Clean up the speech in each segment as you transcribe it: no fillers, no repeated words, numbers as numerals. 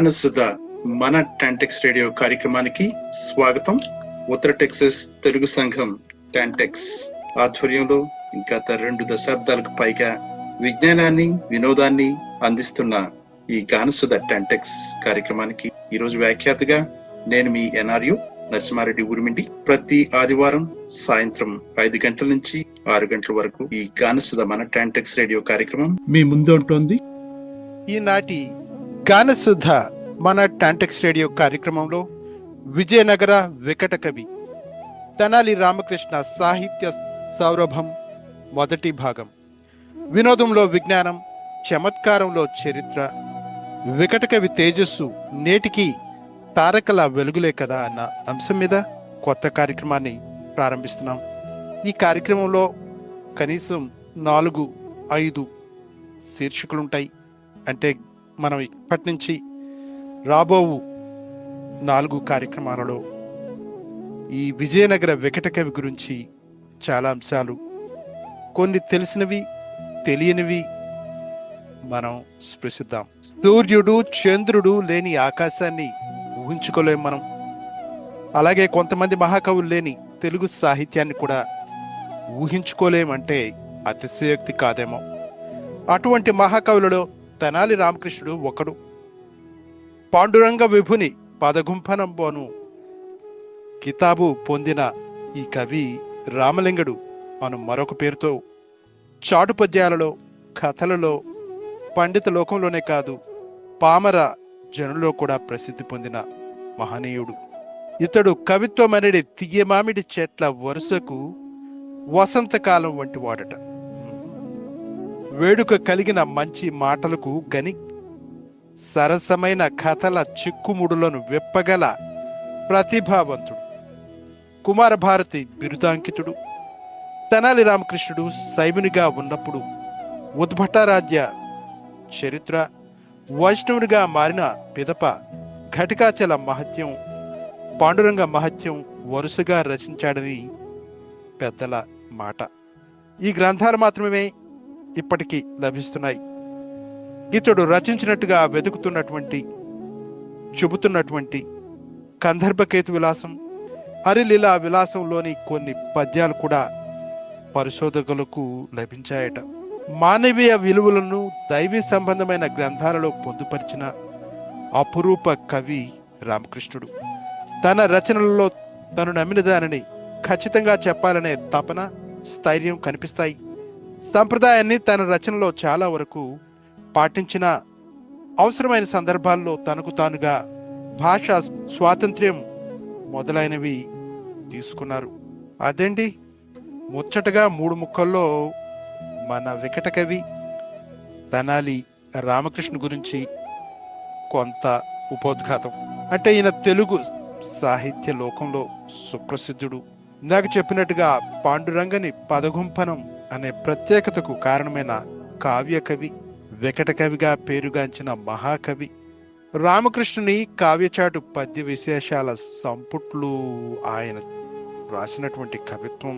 గానసుధ మన TANTEX radio కార్యక్రమానికి స్వాగతం. ఉత్తర టెక్సస్ తెలుగు సంఘం టాంటెక్స్ ఆధ్వర్యంలో గత 2 దశాబ్దాలకు పైగా విజ్ఞానాన్ని వినోదాన్ని అందిస్తున్న ఈ గానసుధ టాంటెక్స్ కార్యక్రమానికి ఈరోజు వ్యాఖ్యాతగా నేను మీ ఎన్ఆర్యు నరసింహారెడ్డి ఊరిమిండి. ప్రతి ఆదివారం సాయంత్రం 5 గంటల నుంచి 6 గంటల వరకు ఈ గానసుధ మన టాంటెక్స్ రేడియో కార్యక్రమం మీ ముందు ఉంటుంది. ఈనాటి గానసుధ మన టాంటెక్స్ రేడియో కార్యక్రమంలో విజయనగర వికట కవి తెనాలి రామకృష్ణ సాహిత్య సౌరభం మొదటి భాగం. వినోదంలో విజ్ఞానం, చమత్కారంలో చరిత్ర, వికట కవి తేజస్సు నేటికి తారకల వెలుగులే కదా అన్న అంశం మీద కొత్త కార్యక్రమాన్ని ప్రారంభిస్తున్నాం. ఈ కార్యక్రమంలో కనీసం 4-5 శీర్షికలుంటాయి. అంటే మనం ఇప్పటి నుంచి రాబోవు 4 కార్యక్రమాలలో ఈ విజయనగర వికట కవి గురించి చాలా అంశాలు, కొన్ని తెలిసినవి తెలియనివి మనం స్పృశిద్దాం. సూర్యుడు చంద్రుడు లేని ఆకాశాన్ని ఊహించుకోలేం మనం. అలాగే కొంతమంది మహాకవులు లేని తెలుగు సాహిత్యాన్ని కూడా ఊహించుకోలేమంటే అతిశయోక్తి కాదేమో. అటువంటి మహాకవులలో తెనాలి రామకృష్ణుడు ఒకడు. పాండురంగ విభుని పదగుంఫనంబోను కితాబు పొందిన ఈ కవి రామలింగడు అను మరొక పేరుతో చాటు పద్యాలలో, కథలలో పండిత లోకంలోనే కాదు పామర జనుల్లో కూడా ప్రసిద్ధి పొందిన మహనీయుడు. ఇతడు కవిత్వమనేది తియ్యమామిడి చెట్ల వరుసకు వసంతకాలం వంటి వాడట. వేడుక కలిగిన మంచి మాటలకు గని సరసమైన కథల చిక్కుముడులను విప్పగల ప్రతిభావంతుడు. కుమారభారతి బిరుదాంకితుడు. తెనాలి రామకృష్ణుడు శైవునిగా ఉన్నప్పుడు ఉద్భటారాజ్య చరిత్ర, వైష్ణవునిగా మారిన పిదప ఘటికాచల మహత్యం, పాండురంగ మహత్యం వరుసగా రచించాడని పెద్దల మాట. ఈ గ్రంథాలు మాత్రమే ఇప్పటికీ లభిస్తున్నాయి. ఇతడు రచించినట్టుగా వెతుకుతున్నటువంటి, చెబుతున్నటువంటి కందర్భకేతు విలాసం, హరిలీలా విలాసంలోని కొన్ని పద్యాలు కూడా పరిశోధకులకు లభించాయట. మానవీయ విలువలను దైవీ సంబంధమైన గ్రంథాలలో పొందుపరిచిన అపురూప కవి రామకృష్ణుడు. తన రచనలలో తను నమ్మిన దానిని ఖచ్చితంగా చెప్పాలనే తపన, స్థైర్యం కనిపిస్తాయి. సంప్రదాయాన్ని తన రచనలో చాలా వరకు పాటించిన, అవసరమైన సందర్భాల్లో తనకు తానుగా భాషా స్వాతంత్ర్యం మొదలైనవి తీసుకున్నారు. అదేంటి ముచ్చటగా 3 ముక్కల్లో మన వికట కవి తెనాలి రామకృష్ణ గురించి కొంత ఉపోద్ఘాతం. అంటే ఈయన తెలుగు సాహిత్య లోకంలో సుప్రసిద్ధుడు. ఇందాక చెప్పినట్టుగా పాండురంగని పదగుంఫనం అనే ప్రత్యేకతకు కారణమైన కావ్య కవి, వికట కవిగా పేరుగాంచిన మహాకవి. రామకృష్ణుని కావ్యచాటు పద్య విశేషాల సంపుట్లు ఆయన రాసినటువంటి కవిత్వం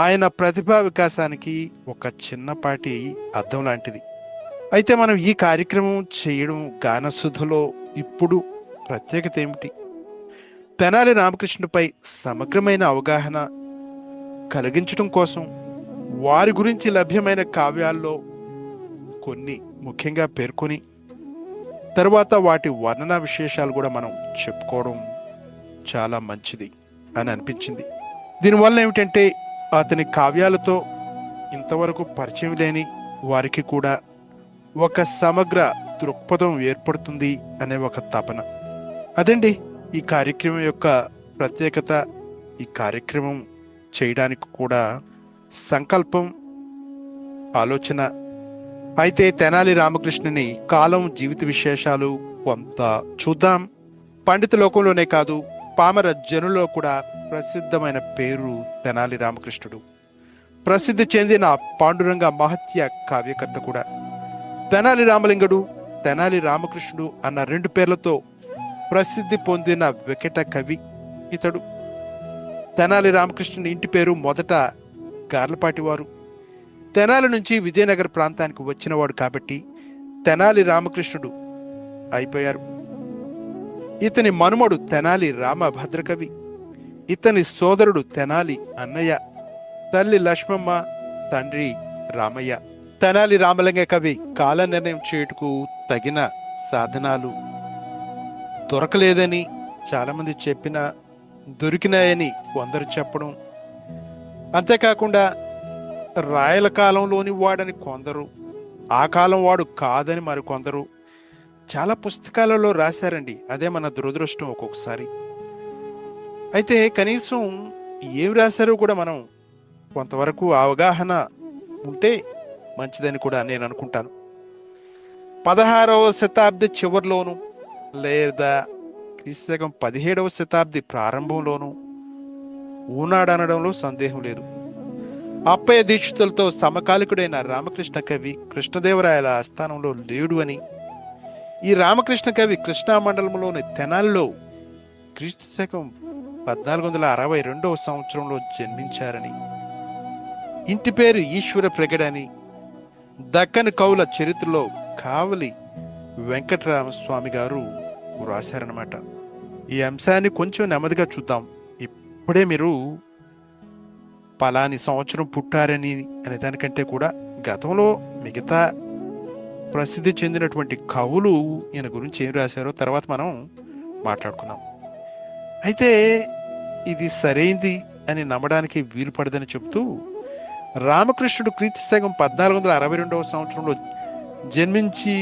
ఆయన ప్రతిభా వికాసానికి ఒక చిన్నపాటి అద్దం లాంటిది. అయితే మనం ఈ కార్యక్రమం చేయడం గానసుధలో ఇప్పుడు ప్రత్యేకత ఏమిటి? తెనాలి రామకృష్ణుపై సమగ్రమైన అవగాహన కలిగించడం కోసం వారి గురించి లభ్యమైన కావ్యాల్లో కొన్ని ముఖ్యంగా పేర్కొని తరువాత వాటి వర్ణనా విశేషాలు కూడా మనం చెప్పుకోవడం చాలా మంచిది అని అనిపించింది. దీనివల్ల ఏమిటంటే అతని కావ్యాలతో ఇంతవరకు పరిచయం లేని వారికి కూడా ఒక సమగ్ర దృక్పథం ఏర్పడుతుంది అనే ఒక తపన. అదండి ఈ కార్యక్రమం యొక్క ప్రత్యేకత. ఈ కార్యక్రమం చేయడానికి కూడా సంకల్పం, ఆలోచన. అయితే తెనాలి రామకృష్ణుని కాలం, జీవిత విశేషాలు కొంత చూద్దాం. పండిత లోకంలోనే కాదు పామర జనుల్లో కూడా ప్రసిద్ధమైన పేరు తెనాలి రామకృష్ణుడు. ప్రసిద్ధి చెందిన పాండురంగ మహత్య కావ్యకర్త కూడా. తెనాలి రామలింగడు, తెనాలి రామకృష్ణుడు అన్న 2 పేర్లతో ప్రసిద్ధి పొందిన వికట కవి ఇతడు. తెనాలి రామకృష్ణుని ఇంటి పేరు మొదట గార్లపాటివారు. తెనాలి నుంచి విజయనగర ప్రాంతానికి వచ్చినవాడు కాబట్టి తెనాలి రామకృష్ణుడు అయిపోయారు. ఇతని మనుమడు తెనాలి రామభద్రకవి, ఇతని సోదరుడు తెనాలి అన్నయ్య, తల్లి లక్ష్మమ్మ, తండ్రి రామయ్య. తెనాలి రామలింగ కవి కాల నిర్ణయం చేయుటకు తగిన సాధనాలు దొరకలేదని చాలామంది చెప్పినా దొరికినాయని కొందరు చెప్పడం, అంతేకాకుండా రాయల కాలంలోని వాడని కొందరు, ఆ కాలం వాడు కాదని మరికొందరు చాలా పుస్తకాలలో రాశారండి. అదే మన దురదృష్టం ఒక్కొక్కసారి. అయితే కనీసం ఏం రాశారో కూడా మనం కొంతవరకు అవగాహన ఉంటే మంచిదని కూడా నేను అనుకుంటాను. 16వ శతాబ్ది చివరిలోను లేదా క్రీస్తు 17వ శతాబ్ది ప్రారంభంలోనూ ఊనాడనడంలో సందేహం లేదు. అప్పయ్య దీక్షితులతో సమకాలికుడైన రామకృష్ణ కవి కృష్ణదేవరాయల ఆస్థానంలో లేడు అని, ఈ రామకృష్ణ కవి కృష్ణా మండలంలోని తెనాలిలో క్రీస్తు శకం 1462వ సంవత్సరంలో జన్మించారని, ఇంటి పేరు ఈశ్వర ప్రగడని దక్కన్ కవుల చరిత్రలో కావలి వెంకటరామస్వామి గారు రాశారనమాట. ఈ అంశాన్ని కొంచెం నెమ్మదిగా చూద్దాం. ఇప్పుడే మీరు పలాని సంవత్సరం పుట్టారని అనే దానికంటే కూడా గతంలో మిగతా ప్రసిద్ధి చెందినటువంటి కవులు ఈయన గురించి ఏం రాశారో తర్వాత మనం మాట్లాడుకుందాం. అయితే ఇది సరైంది అని నమ్మడానికి వీలు పడదని చెబుతూ, రామకృష్ణుడు క్రీస్తు శకం 1462వ సంవత్సరంలో జన్మించి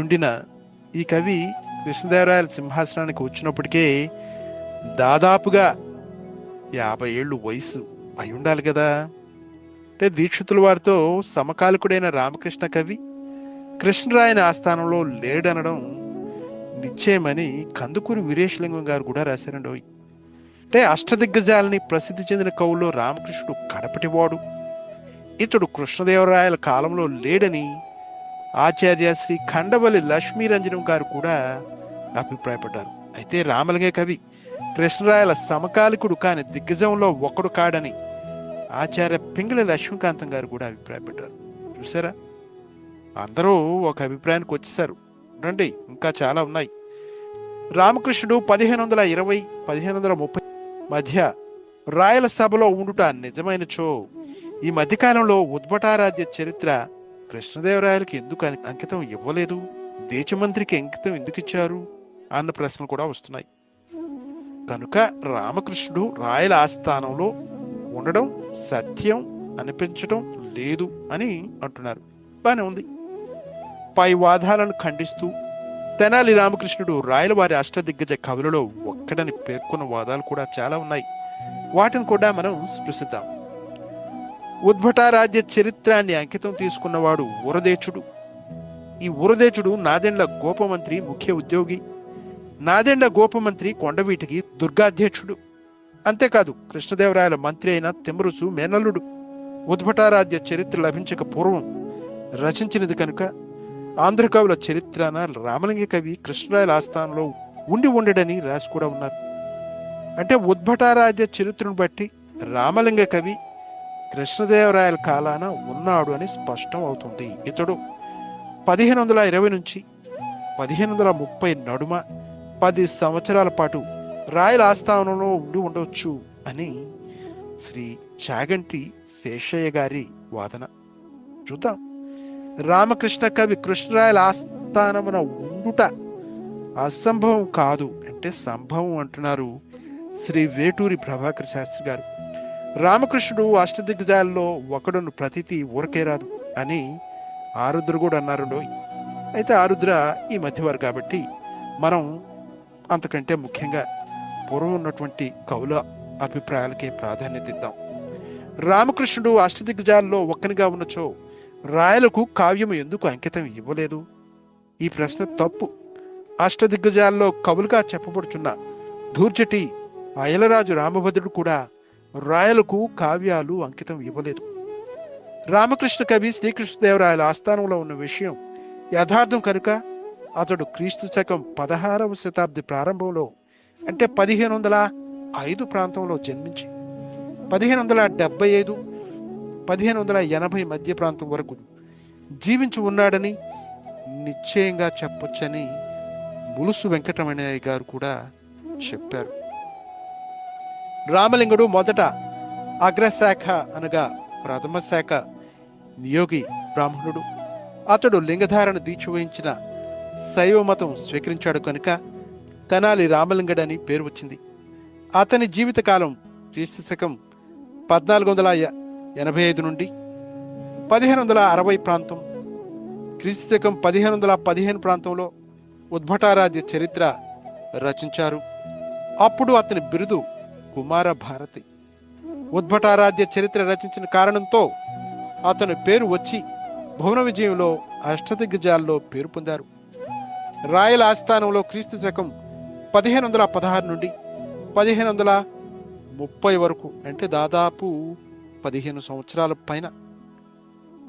ఉండిన ఈ కవి కృష్ణదేవరాయల సింహాసనానికి వచ్చినప్పటికే దాదాపుగా 50 ఏళ్ళు వయసు అయి ఉండాలి కదా. అంటే దీక్షితుల వారితో సమకాలికుడైన రామకృష్ణ కవి కృష్ణరాయని ఆస్థానంలో లేడనడం నిశ్చయమని కందుకూరి వీరేశలింగం గారు కూడా రాశారండి. అంటే అష్టదిగ్గజాలని ప్రసిద్ధి చెందిన కవుల్లో రామకృష్ణుడు కడపటివాడు, ఇతడు కృష్ణదేవరాయల కాలంలో లేడని ఆచార్య శ్రీ ఖండవల్లి లక్ష్మీరంజనం గారు కూడా అభిప్రాయపడ్డారు. అయితే రామలింగ కవి కృష్ణరాయల సమకాలికుడు కాని దిగ్గజంలో ఒకడు కాడని ఆచార్య పింగళి లక్ష్మీకాంతం గారు కూడా అభిప్రాయపడ్డారు. చూసారా, అందరూ ఒక అభిప్రాయానికి వచ్చేసారు. రండి, ఇంకా చాలా ఉన్నాయి. రామకృష్ణుడు 1520-1530 మధ్య రాయల సభలో ఉండుట నిజమైనచో, ఈ మధ్యకాలంలో ఉద్భటారాధ్య చరిత్ర కృష్ణదేవరాయలకి ఎందుకు అంకితం ఇవ్వలేదు, దేశమంత్రికి అంకితం ఎందుకు ఇచ్చారు అన్న ప్రశ్నలు కూడా వస్తున్నాయి. కనుక రామకృష్ణుడు రాయల ఆస్థానంలో ఉండడం సత్యం అనిపించడం లేదు అని అంటున్నారు. బానే ఉంది. పై వాదాలను ఖండిస్తూ తెనాలి రామకృష్ణుడు రాయలవారి అష్టదిగ్గజ కవులలో ఒక్కడని పేర్కొన్న వాదాలు కూడా చాలా ఉన్నాయి. వాటిని కూడా మనం స్పృశిద్దాం. ఉద్భటారాధ్య చరిత్రాన్ని అంకితం తీసుకున్నవాడు ఊరదేచుడు. ఈ ఊరదేచుడు నాదెండ్ల గోపమంత్రి ముఖ్య ఉద్యోగి. నాదెండ్ల గోపమంత్రి కొండవీటికి దుర్గాధ్యక్షుడు. అంతేకాదు కృష్ణదేవరాయల మంత్రి అయిన తిమ్మరుసు మేనల్లుడు. ఉద్భటారాధ్య చరిత్ర లభించక పూర్వం రచించినది కనుక ఆంధ్రకవుల చరిత్రన రామలింగ కవి కృష్ణరాయల ఆస్థానంలో ఉండి ఉండడని రాసి కూడా ఉన్నారు. అంటే ఉద్భటారాధ్య చరిత్రను బట్టి రామలింగ కవి కృష్ణదేవరాయల కాలాన ఉన్నాడు అని స్పష్టం అవుతుంది. ఇతడు 1520 నుంచి 1530 నడుమ 10 సంవత్సరాల పాటు రాయల ఆస్థానంలో ఉండి ఉండవచ్చు అని శ్రీ చాగంటి శేషయ్య గారి వాదన. చూద్దాం. రామకృష్ణ కవి కృష్ణరాయల ఆస్థానమున ఉండుట అసంభవం కాదు అంటే సంభవం అంటున్నారు శ్రీ వేటూరి ప్రభాకర్ శాస్త్రి గారు. రామకృష్ణుడు అష్టదిగ్గజాల్లో ఒకడును ప్రతితి ఊరకే రాదు అని ఆరుద్ర కూడా అన్నారు. అయితే ఆరుద్ర ఈ మధ్యవారు కాబట్టి మనం అంతకంటే ముఖ్యంగా పూర్వం ఉన్నటువంటి కవుల అభిప్రాయాలకే ప్రాధాన్యత ఇద్దాం. రామకృష్ణుడు అష్టదిగ్గజాల్లో ఒక్కనిగా ఉన్నచో రాయలకు కావ్యము ఎందుకు అంకితం ఇవ్వలేదు? ఈ ప్రశ్న తప్పు. అష్టదిగ్గజాల్లో కవులుగా చెప్పబడుచున్న ధూర్జటి అయలరాజు రామభద్రుడు కూడా రాయలకు కావ్యాలు అంకితం ఇవ్వలేదు. రామకృష్ణ కవి శ్రీకృష్ణదేవరాయల ఆస్థానంలో ఉన్న విషయం యథార్థం కనుక అతడు క్రీస్తు శకం 16వ శతాబ్ది ప్రారంభంలో అంటే 1505 ప్రాంతంలో జన్మించి 1575-1580 మధ్య ప్రాంతం వరకు జీవించి ఉన్నాడని నిశ్చయంగా చెప్పొచ్చని బులుసు వెంకటరమణయ్య గారు కూడా చెప్పారు. రామలింగుడు మొదట అగ్రశాఖ అనగా ప్రథమ శాఖ నియోగి బ్రాహ్మణుడు. అతడు లింగధారణ దీక్ష వహించిన శైవ మతం స్వీకరించాడు కనుక తెనాలి రామలింగడని పేరు వచ్చింది. అతని జీవితకాలం క్రీస్తు శకం 1485 నుండి 1560 ప్రాంతం, క్రీస్తు శకం 1515 ప్రాంతంలో ఉద్భటారాధ్య చరిత్ర రచించారు. అప్పుడు అతని బిరుదు కుమార భారతి. ఉద్భటారాధ్య చరిత్ర రచించిన కారణంతో అతని పేరు వచ్చి భువన విజయంలో అష్టదిగ్గజాల్లో పేరు పొందారు. రాయల ఆస్థానంలో క్రీస్తు శకం 1516 నుండి 1530 వరకు, అంటే దాదాపు 15 సంవత్సరాల పైన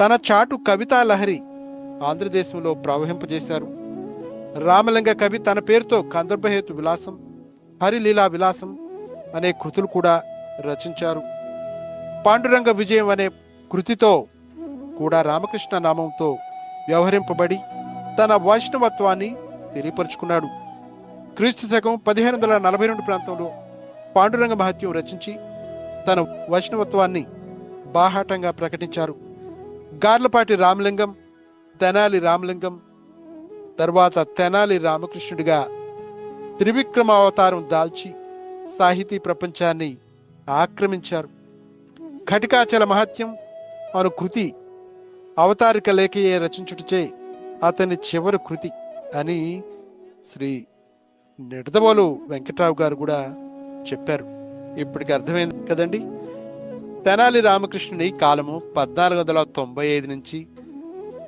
తన చాటు కవితా లహరి ఆంధ్రదేశంలో ప్రవహింపజేశారు. రామలింగ కవి తన పేరుతో కందర్భహేతు విలాసం, హరిలీలా విలాసం అనే కృతులు కూడా రచించారు. పాండురంగ విజయం అనే కృతితో కూడా రామకృష్ణ నామంతో వ్యవహరింపబడి తన వైష్ణవత్వాన్ని తెలియపరుచుకున్నాడు. క్రీస్తు శకం 1542 ప్రాంతంలో పాండురంగ మహత్యం రచించి తన వైష్ణవత్వాన్ని బాహాటంగా ప్రకటించారు. గార్లపాటి రామలింగం, తెనాలి రామలింగం, తర్వాత తెనాలి రామకృష్ణుడిగా త్రివిక్రమావతారం దాల్చి సాహితీ ప్రపంచాన్ని ఆక్రమించారు. ఘటికాచల మహత్యం అను కృతి అవతారిక లేఖయే రచించుటచే అతని చివరి కృతి అని శ్రీ నిడదవోలు వెంకట్రావు గారు కూడా చెప్పారు. ఇప్పటికి అర్థమైంది కదండి. తెనాలి రామకృష్ణుని కాలము 1495 నుంచి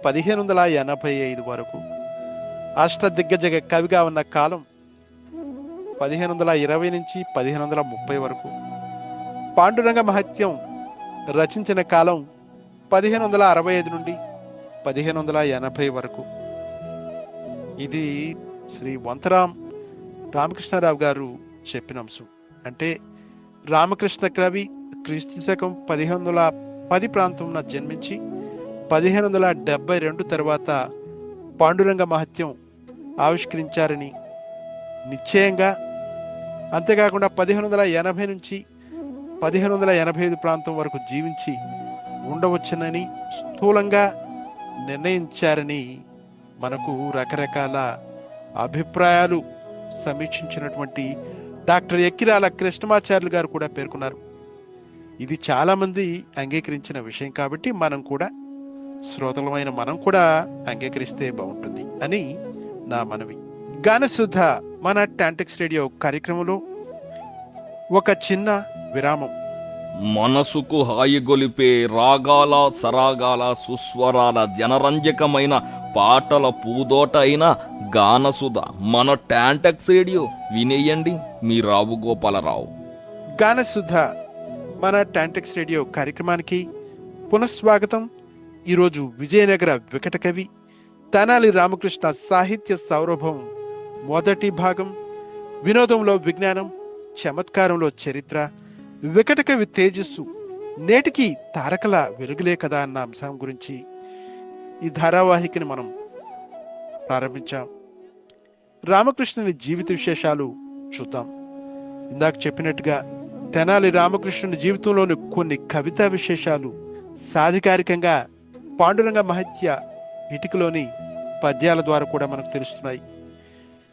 1585 వరకు. అష్టదిగ్గజ కవిగా ఉన్న కాలం 1520 నుంచి 1530 వరకు. పాండురంగ మహత్యం రచించిన కాలం 1565 నుండి 1580 వరకు. ఇది శ్రీ వంతరాం రామకృష్ణారావు గారు చెప్పిన అంశం. అంటే రామకృష్ణ కవి క్రీస్తు శకం 1510 ప్రాంతంలో జన్మించి 1572 తర్వాత పాండురంగ మహత్యం ఆవిష్కరించారని నిశ్చయంగా, అంతేకాకుండా 1580 నుంచి 1585 ప్రాంతం వరకు జీవించి ఉండవచ్చునని స్థూలంగా నిర్ణయించారని మనకు రకరకాల అభిప్రాయాలు సమీక్షించినటువంటి డాక్టర్ ఎక్కిరాల కృష్ణమాచార్యులు గారు కూడా పేర్కొన్నారు. ఇది చాలామంది అంగీకరించిన విషయం కాబట్టి మనం కూడా, శ్రోతలమైన మనం కూడా అంగీకరిస్తే బాగుంటుంది అని నా మనవి. గానసుధ మన టాంటెక్స్ రేడియో కార్యక్రమంలో ఒక చిన్న విరామం. మనసుకు హాయిగొలిపే రాగాల సరాగాల సుస్వరాల జనరంజకమైన పాటల పూదోట అయిన గానసుధ మన టాంటెక్స్ రేడియో వినేయండి. మీ రావు గోపాలరావు. గానసుధ మన టాంటెక్స్ రేడియో కార్యక్రమానికి పునఃస్వాగతం. ఈరోజు విజయనగర వికట కవి తెనాలి రామకృష్ణ సాహిత్య సౌరభం మొదటి భాగం. వినోదంలో విజ్ఞానం, చమత్కారంలో చరిత్ర, వికట కవి తేజస్సు, నేటికి తారకల వెలుగులే కదా అన్న అంశం గురించి ఈ ధారావాహికని మనం ప్రారంభించాం. రామకృష్ణుని జీవిత విశేషాలు చూద్దాం. ఇందాక చెప్పినట్టుగా తెనాలి రామకృష్ణుని జీవితంలోని కొన్ని కవితా విశేషాలు సాధికారికంగా పాండురంగ మహత్య ఇటికలోని పద్యాల ద్వారా కూడా మనకు తెలుస్తున్నాయి.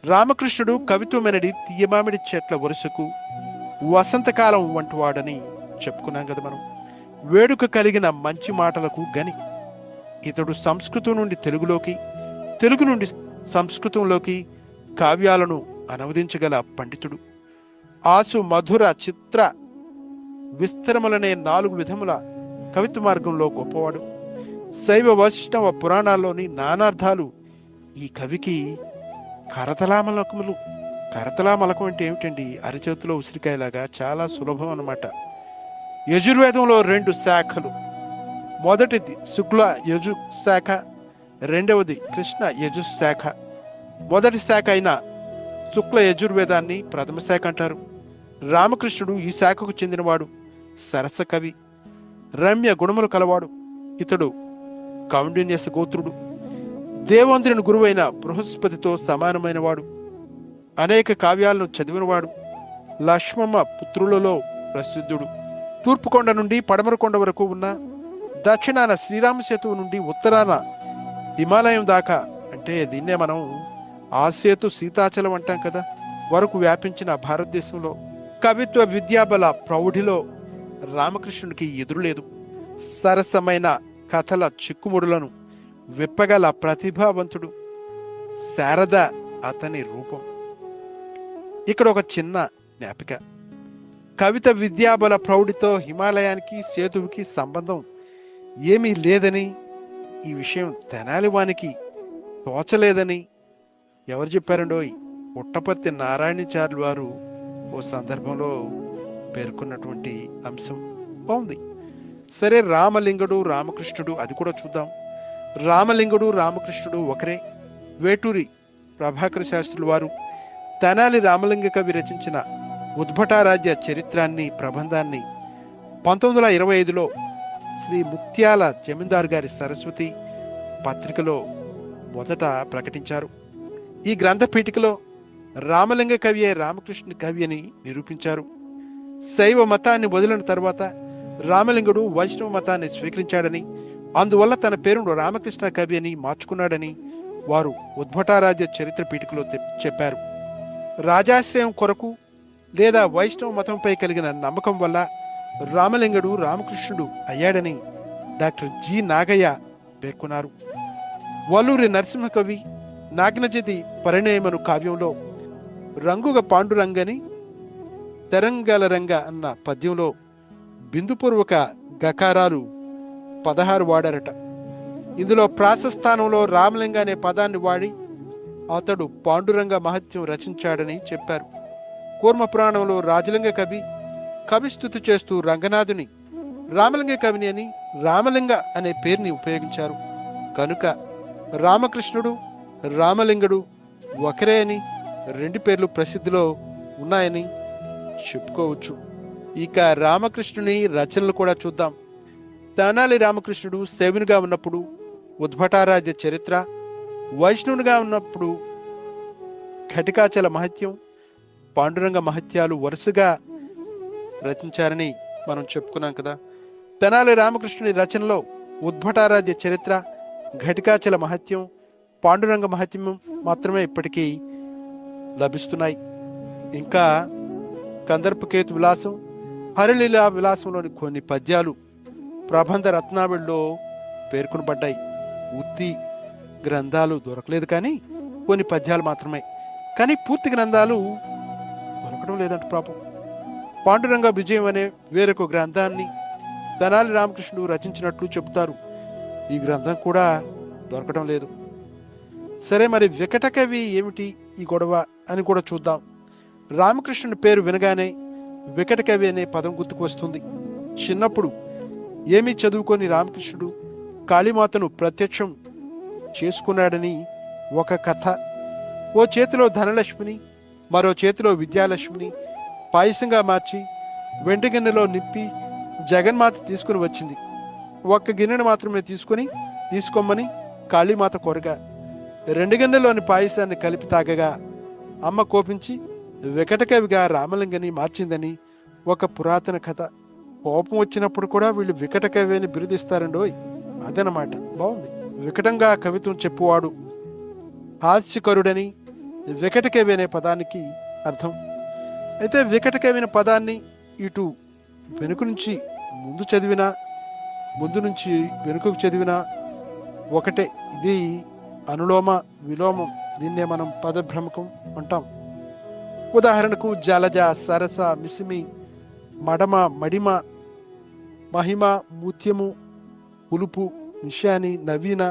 రామకృష్ణుడు కవిత్వమెనడి తీయమామిడి చెట్ల వరుసకు వసంతకాలం వంటివాడని చెప్పుకున్నాం కదా మనం. వేడుక కలిగిన మంచి మాటలకు గని. ఇతడు సంస్కృతం నుండి తెలుగులోకి, తెలుగు నుండి సంస్కృతంలోకి కావ్యాలను అనువదించగల పండితుడు. ఆసు మధుర చిత్ర విస్తరములనే 4 విధముల కవిత్వ మార్గంలో గొప్పవాడు. శైవ వైష్ణవ పురాణాల్లోని నానార్థాలు ఈ కవికి కరతలామలకములు. కరతలామలకం అంటే ఏమిటండి? అరిచేతిలో ఉసిరికాయలాగా చాలా సులభం అన్నమాట. యజుర్వేదంలో 2 శాఖలు. మొదటిది శుక్ల యజు శాఖ, రెండవది కృష్ణ యజు శాఖ. మొదటి శాఖ అయిన శుక్ల యజుర్వేదాన్ని ప్రథమ శాఖ అంటారు. రామకృష్ణుడు ఈ శాఖకు చెందినవాడు. సరస కవి, రమ్య గుణములు కలవాడు. ఇతడు కౌండిన్యస గోత్రుడు. దేవేంద్రుని గురువైన బృహస్పతితో సమానమైన వాడు. అనేక కావ్యాలను చదివినవాడు. లక్ష్మమ్మ పుత్రులలో ప్రసిద్ధుడు. తూర్పు కొండ నుండి పడమర కొండ వరకు ఉన్న, దక్షిణాన శ్రీరామ సేతువు నుండి ఉత్తరాన హిమాలయం దాకా, అంటే దీన్నే మనం ఆ సేతు సీతాచలం అంటాం కదా, వరకు వ్యాపించిన భారతదేశంలో కవిత్వ విద్యాబల ప్రౌఢిలో రామకృష్ణుడికి ఎదురులేదు. సరసమైన కథల చిక్కుముడులను విప్పగల ప్రతిభావంతుడు. శారద అతని రూపం. ఇక్కడ ఒక చిన్న జ్ఞాపిక. కవిత విద్యాబల ప్రౌఢితో హిమాలయానికి సేతువుకి సంబంధం ఏమీ లేదని, ఈ విషయం తెనాలి వానికి తోచలేదని ఎవరు చెప్పారండోయ్? పుట్టపర్తి నారాయణాచార్యులు వారు ఓ సందర్భంలో పేర్కొన్నటువంటి అంశం. బాగుంది. సరే, రామలింగుడు రామకృష్ణుడు అది కూడా చూద్దాం. రామలింగుడు రామకృష్ణుడు ఒకరే. వేటూరి ప్రభాకర శాస్త్రులు వారు తెనాలి రామలింగ కవి రచించిన ఉద్భటారాజ్య చరిత్రాన్ని ప్రబంధాన్ని 1925లో శ్రీ ముక్త్యాల జమీందారు గారి సరస్వతి పత్రికలో మొదట ప్రకటించారు. ఈ గ్రంథ పీఠికలో రామలింగ కవియే రామకృష్ణ కవి అని నిరూపించారు. శైవ మతాన్ని వదిలిన తర్వాత రామలింగుడు వైష్ణవ మతాన్ని స్వీకరించాడని, అందువల్ల తన పేరును రామకృష్ణ కవి అని మార్చుకున్నాడని వారు ఉద్భటారాధ్య చరిత్ర పీఠికలో చెప్పారు. రాజాశ్రయం కొరకు లేదా వైష్ణవ మతంపై కలిగిన నమ్మకం వల్ల రామలింగుడు రామకృష్ణుడు అయ్యాడని డాక్టర్ జి నాగయ్య పేర్కొన్నారు. వల్లూరి నరసింహకవి నాగ్నజతి పరిణయమను కావ్యంలో రంగుగ పాండురంగని తెరంగల రంగ అన్న పద్యంలో బిందుపూర్వక గకారాలు 16 వాడారట. ఇందులో ప్రాసస్థానంలో రామలింగ అనే పదాన్ని వాడి అతడు పాండురంగ మహత్యం రచించాడని చెప్పారు. కూర్మ పురాణంలో రాజలింగ కవి కవిస్తుతి చేస్తూ రంగనాథుని రామలింగ కవిని అని రామలింగ అనే పేరుని ఉపయోగించారు. కనుక రామకృష్ణుడు రామలింగుడు ఒకరే అని, 2 పేర్లు ప్రసిద్ధిలో ఉన్నాయని చెప్పుకోవచ్చు. ఇక రామకృష్ణుని రచనలు కూడా చూద్దాం. తెనాలి రామకృష్ణుడు శైవునిగా ఉన్నప్పుడు ఉద్భటారాధ్య చరిత్ర, వైష్ణవునిగా ఉన్నప్పుడు ఘటికాచల మహత్యం, పాండురంగ మహత్యాలు వరుసగా రచించారని మనం చెప్పుకున్నాం కదా. తెనాలి రామకృష్ణుని రచనలో ఉద్భటారాధ్య చరిత్ర, ఘటికాచల మహత్యం, పాండురంగ మహత్యం మాత్రమే ఇప్పటికీ లభిస్తున్నాయి. ఇంకా కందర్పకేతు విలాసం, హరిలీలా విలాసంలోని కొన్ని పద్యాలు ప్రబంధ రత్నావళిలో పేర్కొనబడ్డాయి. ఉత్తి గ్రంథాలు దొరకలేదు, కానీ కొన్ని పద్యాలు మాత్రమే. కానీ పూర్తి గ్రంథాలు దొరకడం లేదంట పాపం. పాండురంగ విజయం అనే వేరొక గ్రంథాన్ని తెనాలి రామకృష్ణుడు రచించినట్లు చెబుతారు. ఈ గ్రంథం కూడా దొరకడం లేదు. సరే, మరి వికట కవి ఏమిటి ఈ గొడవ అని కూడా చూద్దాం. రామకృష్ణుని పేరు వినగానే వికట కవి అనే పదం గుర్తుకు వస్తుంది. చిన్నప్పుడు ఏమీ చదువుకొని రామకృష్ణుడు కాళీమాతను ప్రత్యక్షం చేసుకున్నాడని ఒక కథ. ఓ చేతిలో ధనలక్ష్మిని, మరో చేతిలో విద్యాలక్ష్మిని పాయసంగా మార్చి వెండి గిన్నెలో నింపి జగన్మాత తీసుకుని వచ్చింది. ఒక్క గిన్నెను మాత్రమే తీసుకోమని కాళీమాత కోరగా 2 గిన్నెలోని పాయసాన్ని కలిపి తాగగా అమ్మ కోపించి వికటకవిగా రామలింగని మార్చిందని ఒక పురాతన కథ. కోపం వచ్చినప్పుడు కూడా వీళ్ళు వికటకవి అని బిరుదిస్తారండోయ్. అదనమాట. బాగుంది. వికటంగా కవిత్వం చెప్పువాడు, హాస్యకరుడని వికటకవి అనే పదానికి అర్థం. అయితే వికటకవి అనే పదాన్ని ఇటు వెనుక నుంచి ముందు చదివినా, ముందు నుంచి వెనుకకు చదివినా ఒకటే. ఇది అనులోమ విలోమం. దీన్నే మనం పదభ్రమకం అంటాం. ఉదాహరణకు జలజ, సరస, మిసిమి, మడమ, మడిమ, మహిమ, ముత్యము, పులుపు, నిశాని, నవీన,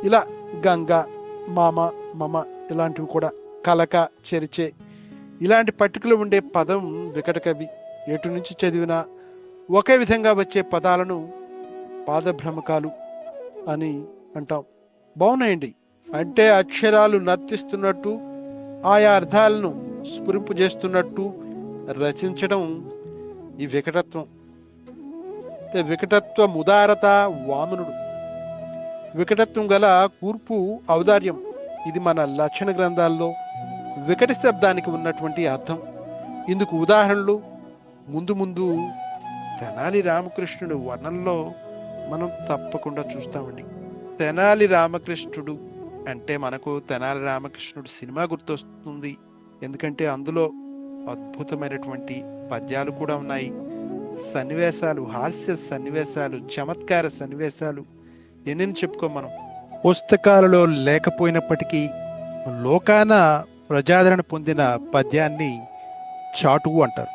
ఇలా గంగ, మామ, మమ ఇలాంటివి కూడా. కలక, చెరిచే ఇలాంటి పట్టికలు ఉండే పదం వికటకవి. ఎటు నుంచి చదివినా ఒకే విధంగా వచ్చే పదాలను పాదభ్రమకాలు అని అంటాం. బాగున్నాయండి. అంటే అక్షరాలు నర్తిస్తున్నట్టు, ఆయా అర్థాలను స్ఫురింపజేస్తున్నట్టు రచించడం ఈ వికటత్వం. వికటత్వం ఉదారత వామనుడు. వికటత్వం గల కూర్పు ఔదార్యం, ఇది మన లక్షణ గ్రంథాల్లో వికట శబ్దానికి ఉన్నటువంటి అర్థం. ఇందుకు ఉదాహరణలు ముందు ముందు తెనాలి రామకృష్ణుడు వర్ణనలో మనం తప్పకుండా చూస్తామండి. తెనాలి రామకృష్ణుడు అంటే మనకు తెనాలి రామకృష్ణుడు సినిమా గుర్తొస్తుంది. ఎందుకంటే అందులో అద్భుతమైనటువంటి పద్యాలు కూడా ఉన్నాయి. సన్నివేశాలు, హాస్య సన్నివేశాలు, చమత్కార సన్నివేశాలు ఎన్నెన్ని చెప్పుకో మనం. పుస్తకాలలో లేకపోయినప్పటికీ లోకాన ప్రజాదరణ పొందిన పద్యాన్ని చాటువు అంటారు.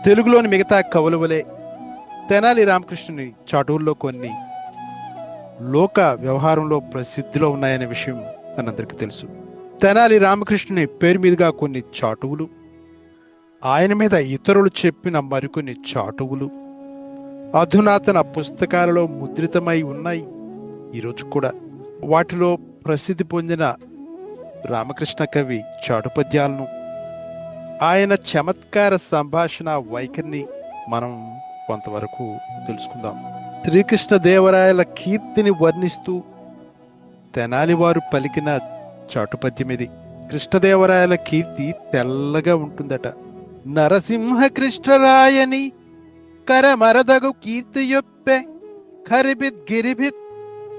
తెలుగులోని మిగతా కవుల వలె తెనాలి రామకృష్ణుని చాటువుల్లో కొన్ని లోక వ్యవహారంలో ప్రసిద్ధిలో ఉన్నాయనే విషయం మనందరికీ తెలుసు. తెనాలి రామకృష్ణుని పేరు మీదుగా కొన్ని చాటువులు, ఆయన మీద ఇతరులు చెప్పిన మరికొన్ని చాటువులు అధునాతన పుస్తకాలలో ముద్రితమై ఉన్నాయి ఈరోజు కూడా. వాటిలో ప్రసిద్ధి పొందిన రామకృష్ణ కవి చాటు పద్యాలను, ఆయన చమత్కార సంభాషణ వైఖరిని మనం కొంతవరకు తెలుసుకుందాం. శ్రీకృష్ణదేవరాయల కీర్తిని వర్ణిస్తూ తెనాలి వారు పలికిన చాటు పద్యం ఇది. కృష్ణదేవరాయల కీర్తి తెల్లగా ఉంటుందట. నరసింహ కృష్ణరాయని కరమరదగు కీర్తి యొప్పే కరిబిత్ గిరిబిత్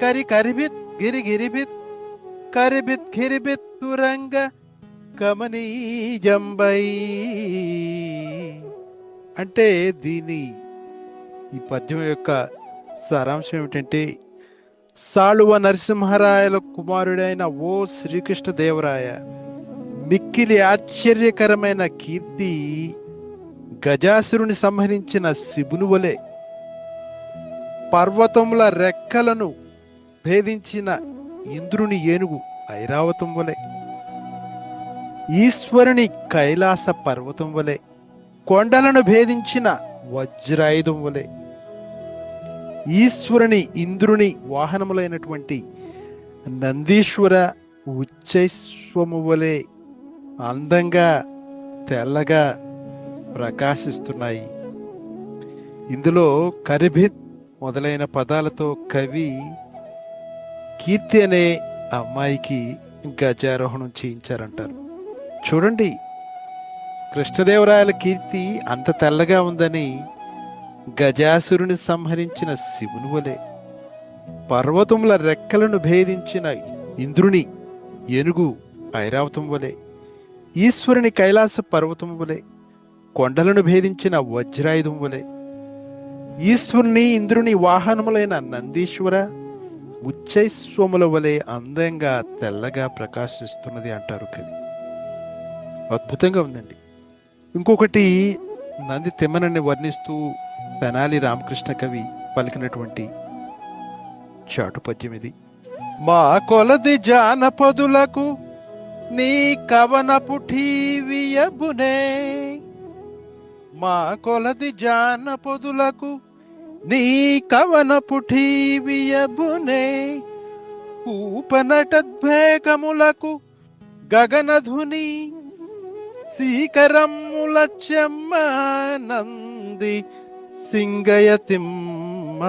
కరి కరిబిత్ గిరి గిరిబిత్ కరిబిత్ గిరిబిత్ తురంగ కమనీజంబై. అంటే ఈ పద్యం యొక్క సారాంశం ఏమిటంటే, సాళువ నరసింహరాయల కుమారుడైన ఓ శ్రీకృష్ణదేవరాయ, మిక్కిలి ఆశ్చర్యకరమైన కీర్తి గజాసురుని సంహరించిన శివుని వలె, పర్వతముల రెక్కలను భేదించిన ఇంద్రుని ఏనుగు ఐరావతం వలె, ఈశ్వరుని కైలాస పర్వతం వలె, కొండలను భేదించిన వజ్రాయుధం వలె, ఈశ్వరుని ఇంద్రుని వాహనములైనటువంటి నందీశ్వర ఉచ్చైశ్వము వలె అందంగా తెల్లగా ప్రకాశిస్తున్నాయి. ఇందులో కరిభిత్ మొదలైన పదాలతో కవి కీర్తి అనే అమ్మాయికి గజారోహణం చేయించారంటారు. చూడండి, కృష్ణదేవరాయల కీర్తి అంత తెల్లగా ఉందని గజాసురుని సంహరించిన శివుని వలె, పర్వతముల రెక్కలను భేదించిన ఇంద్రుని ఏనుగు ఐరావతం వలె, ఈశ్వరుని కైలాస పర్వతం వలె, కొండలను భేదించిన వజ్రాయుధం వలె, ఈశ్వరుని ఇంద్రుని వాహనములైన నందీశ్వర ఉచ్చైశ్వముల వలె అందంగా తెల్లగా ప్రకాశిస్తున్నది అంటారు కవి. అద్భుతంగా ఉందండి. ఇంకొకటి నంది తిమ్మనని వర్ణిస్తూ తెనాలి రామకృష్ణ కవి పలికినటువంటి చాటు పద్యం ఇది. మా కొలది జానపదులకు నీ కవనపు ఠీవియబునే, మా కొలది జానపదులకు నీ కవనపు ఠీవియబునే, కూపనటద్వేగములకు గగనధుని సీకరముల చెమ్మానంది సింగయతిమ్మ.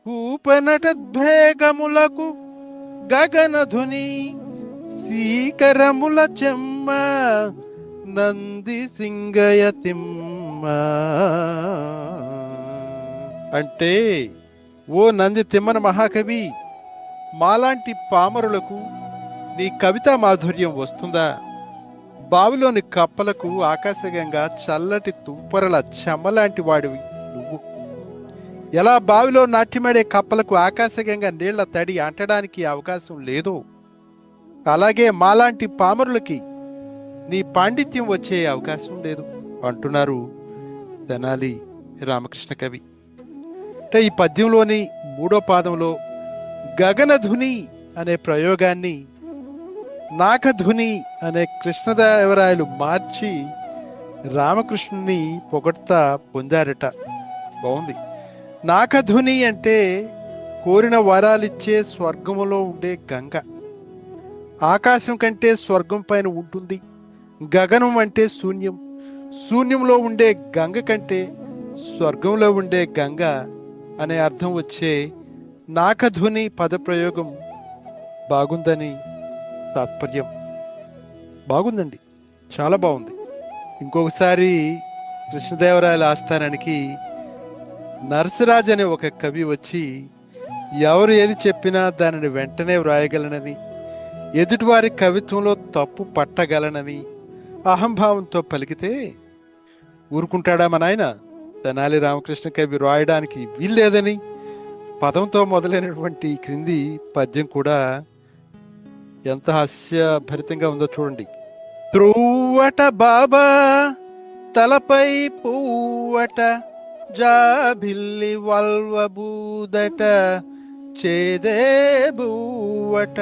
కూపనటద్వేగములకు గగనధుని సీకరముల చెమ్మ నంది సింగయతిమ్మ. అంటే, ఓ నంది తిమ్మన మహాకవి, మాలాంటి పామరులకు నీ కవితా మాధుర్యం వస్తుందా? బావిలోని కప్పలకు ఆకాశగంగా చల్లటి తుంపరల చెమ్మలాంటి వాడివి నువ్వు. ఎలా బావిలో నాట్యమాడే కప్పలకు ఆకాశగంగా నీళ్ల తడి అంటడానికి అవకాశం లేదు, అలాగే మాలాంటి పామరులకి నీ పాండిత్యం వచ్చే అవకాశం లేదు అంటున్నారు తెనాలి రామకృష్ణ కవి. అంటే ఈ పద్యంలోని 3వ పాదంలో గగనధుని అనే ప్రయోగాన్ని నాకధుని అనే కృష్ణదేవరాయలు మార్చి రామకృష్ణుని పొగడ్తా పొందారట. బాగుంది. నాకధుని అంటే కోరిన వరాలిచ్చే స్వర్గములో ఉండే గంగ. ఆకాశం కంటే స్వర్గం పైన ఉంటుంది. గగనం అంటే శూన్యం. శూన్యంలో ఉండే గంగ కంటే స్వర్గంలో ఉండే గంగ అనే అర్థం వచ్చే నాకధ్వని పదప్రయోగం బాగుందని తాత్పర్యం. బాగుందండి, చాలా బాగుంది. ఇంకొకసారి కృష్ణదేవరాయల ఆస్థానానికి నరసరాజ్ అనే ఒక కవి వచ్చి ఎవరు ఏది చెప్పినా దానిని వెంటనే వ్రాయగలనని, ఎదుటివారి కవిత్వంలో తప్పు పట్టగలనని అహంభావంతో పలికితే ఊరుకుంటాడా మన ఆయన? తెనాలి రామకృష్ణ కవి రాయడానికి వీల్లేదని పదంతో మొదలైనటువంటి ఈ క్రింది పద్యం కూడా ఎంత హాస్యభరితంగా ఉందో చూడండి. త్రువ్వట బాబా తలపై పువ్వట, జాబిల్లి వల్వబూదట, చేదే బూవట,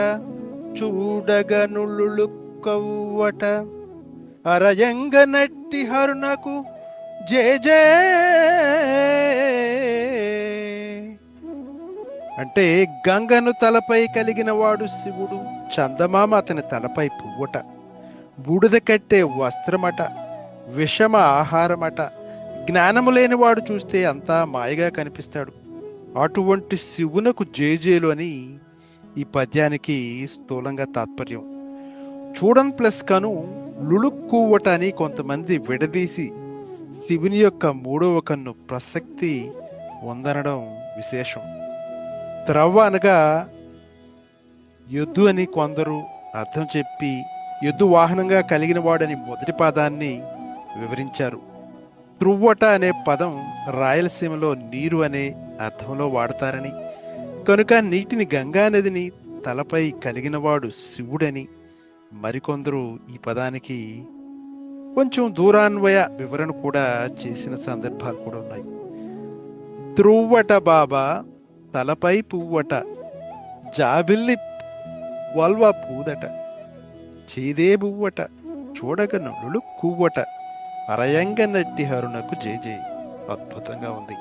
చూడగనులుక్కవ్వట, అరయంగ నట్టి హరునకు జే. అంటే గంగను తలపై కలిగిన వాడు శివుడు, చందమామ అతని తలపై పువ్వట, బూడిద కట్టే వస్త్రమట, విషమ ఆహారమట, జ్ఞానము లేనివాడు చూస్తే అంతా మాయగా కనిపిస్తాడు. అటువంటి శివునకు జేజేలు అని ఈ పద్యానికి స్థూలంగా తాత్పర్యం. చూడన్ ప్లస్ కను లులుక్కువట అని కొంతమంది విడదీసి శివుని యొక్క మూడవ కన్ను ప్రసక్తి ఉందనడం విశేషం. త్రవ్వ అనగా ఎద్దు అని కొందరు అర్థం చెప్పి ఎద్దు వాహనంగా కలిగిన వాడని మొదటి పదాన్ని వివరించారు. త్రువ్వట అనే పదం రాయలసీమలో నీరు అనే అర్థంలో వాడతారని, కనుక నీటిని గంగా నదిని తలపై కలిగినవాడు శివుడని మరికొందరు ఈ పదానికి కొంచెం దూరాన్వయ వివరణ కూడా చేసిన సందర్భాలు కూడా ఉన్నాయి. త్రువ్వట బాబా తలపై పువ్వట, జాబిల్లి వల్వ పూదట, చేదే బువ్వట, చూడగనులు కువ్వట, అరయంగ నట్టి హరునకు జే. అద్భుతంగా ఉంది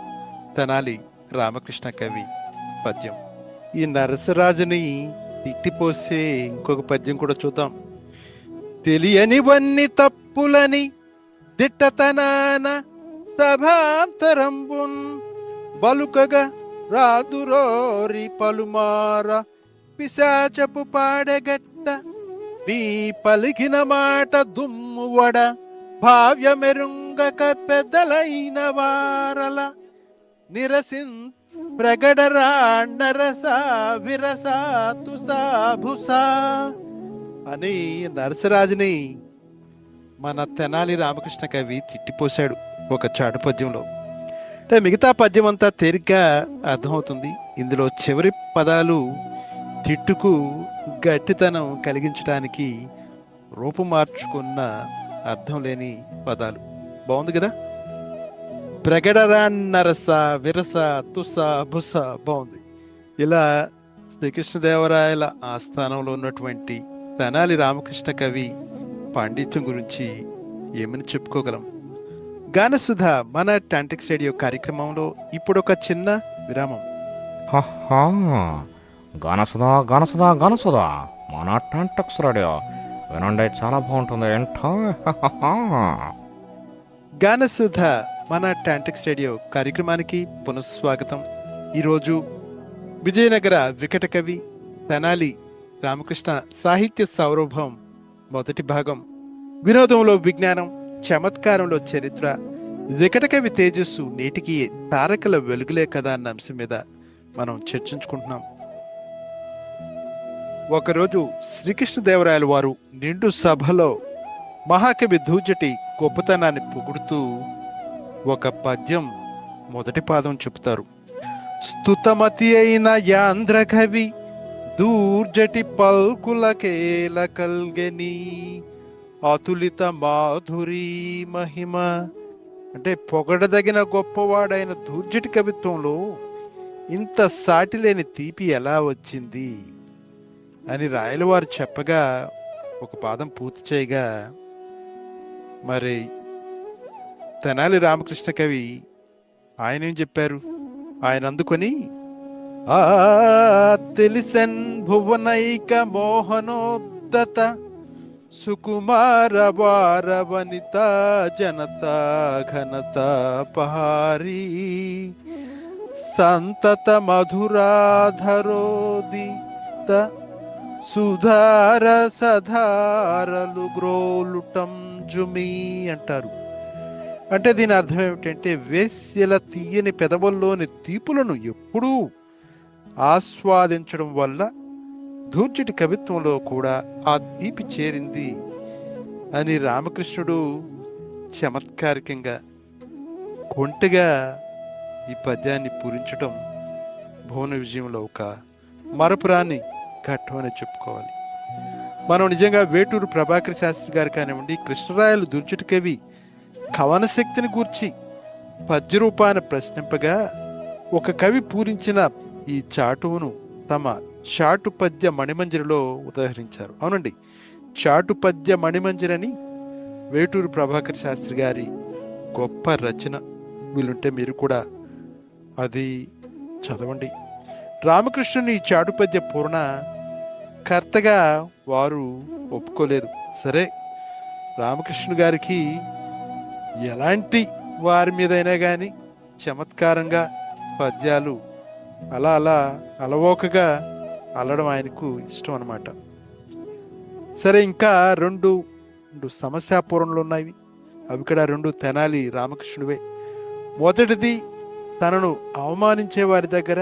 తెనాలి రామకృష్ణ కవి పద్యం. ఈ నరసరాజుని తిట్టిపోసే ఇంకొక పద్యం కూడా చూద్దాం. తెలియనివన్నీ తప్పులని దిట్టతనాన సభాంతరంబున్ బలుకగా రాదురోరి పలుమార పిశాచపు పాడగట్ట, నీ పలికిన మాట దుమ్మువడ, భావ్యమెరుంగక పెద్దలైన వారల నిరసిన్ ప్రగడరా నరసా విరసా తుసా భుసా అని నరసరాజుని మన తెనాలి రామకృష్ణ కవి తిట్టిపోశాడు ఒక చాటు పద్యంలో. అంటే మిగతా పద్యం అంతా తేలిగ్గా అర్థమవుతుంది. ఇందులో చివరి పదాలు తిట్టుకు గట్టితనం కలిగించడానికి రూపుమార్చుకున్న అర్థం లేని పదాలు. బాగుంది కదా? ప్రగడరా నరస విరస తుస భుస బాగుంది. ఇలా శ్రీకృష్ణదేవరాయల ఆస్థానంలో ఉన్నటువంటి తెనాలి రామకృష్ణ కవి పాండిత్యం గురించి ఏమని చెప్పుకోగలం? గానసుధ మన టాంటిక్స్ రేడియో కార్యక్రమంలో ఇప్పుడు ఒక చిన్న విరామం. గానసుధా గానసుధా గానసుధా మన టాంటిక్స్ రేడియో వినండి, చాలా బాగుంటుంది. ఏంటో గానసుధ మన టాంటిక్స్ రేడియో కార్యక్రమానికి పునఃస్వాగతం. ఈరోజు విజయనగర వికట కవి తెనాలి రామకృష్ణ సాహిత్య సౌరభం మొదటి భాగం, వినోదంలో విజ్ఞానం, చమత్కారంలో చరిత్ర, వికట కవి తేజస్సు నేటికి తారకల వెలుగులే కదా అన్న అంశం మీద మనం చర్చించుకుంటున్నాం. ఒకరోజు శ్రీకృష్ణదేవరాయల వారు నిండు సభలో మహాకవి దూజటి గొప్పతనాన్ని పొగుడుతూ ఒక పద్యం మొదటి పాదం చెబుతారు. స్తుతమతి అయిన యాంధ్ర కవి దూర్జటి పల్కులకేల కల్గెని అతులిత మాధురీ మహిమ. అంటే పొగడదగిన గొప్పవాడైన దూర్జటి కవిత్వంలో ఇంత సాటిలేని తీపి ఎలా వచ్చింది అని రాయలవారు చెప్పగా ఒక పాదం పూర్తి చేయగా మరి తెనాలి రామకృష్ణ కవి ఆయన ఏం చెప్పారు? ఆయన అందుకొని ఆ తెలిసెన్ భువనైక మోహనోద్దత సుకుమార వార వనిత జనత ఘనత పహారీ సంతత మధురాధరోదిత సుధార సధారలు గ్రోలుటం జుమి అంటారు. అంటే దీని అర్థం ఏమిటంటే వేశ్యల తీయని పెదవుల్లోని తీపులను ఎప్పుడూ ఆస్వాదించడం వల్ల దూర్జటి కవిత్వంలో కూడా ఆ తీపి చేరింది అని రామకృష్ణుడు చమత్కారికంగా కొంటగా ఈ పద్యాన్ని పూరించడం భువన విజయంలో ఒక మరపురాని ఘట్టం అని చెప్పుకోవాలి. మనం నిజంగా వేటూరు ప్రభాకర్ శాస్త్రి గారు కానివ్వండి, కృష్ణరాయలు దుర్జటి కవి కవన శక్తిని గూర్చి పద్య రూపాన ప్రశ్నింపగా ఒక కవి పూరించిన ఈ చాటువును తమ చాటు పద్య మణిమంజరిలో ఉదహరించారు. అవునండి, చాటు పద్య మణిమంజరని వేటూరు ప్రభాకర్ శాస్త్రి గారి గొప్ప రచన. వీలుంటే మీరు కూడా అది చదవండి. రామకృష్ణుని చాటు పద్య పూర్ణ కర్తగా వారు ఒప్పుకోలేదు. సరే, రామకృష్ణుడు గారికి ఎలాంటి వారి మీదైనా కానీ చమత్కారంగా పద్యాలు అలా అలా అలవోకగా అల్లడం ఆయనకు ఇష్టం అన్నమాట. సరే, ఇంకా రెండు సమస్యాపూరణలు ఉన్నాయి. అవి కూడా రెండు తెనాలి రామకృష్ణుడివే. మొదటిది తనను అవమానించే వారి దగ్గర,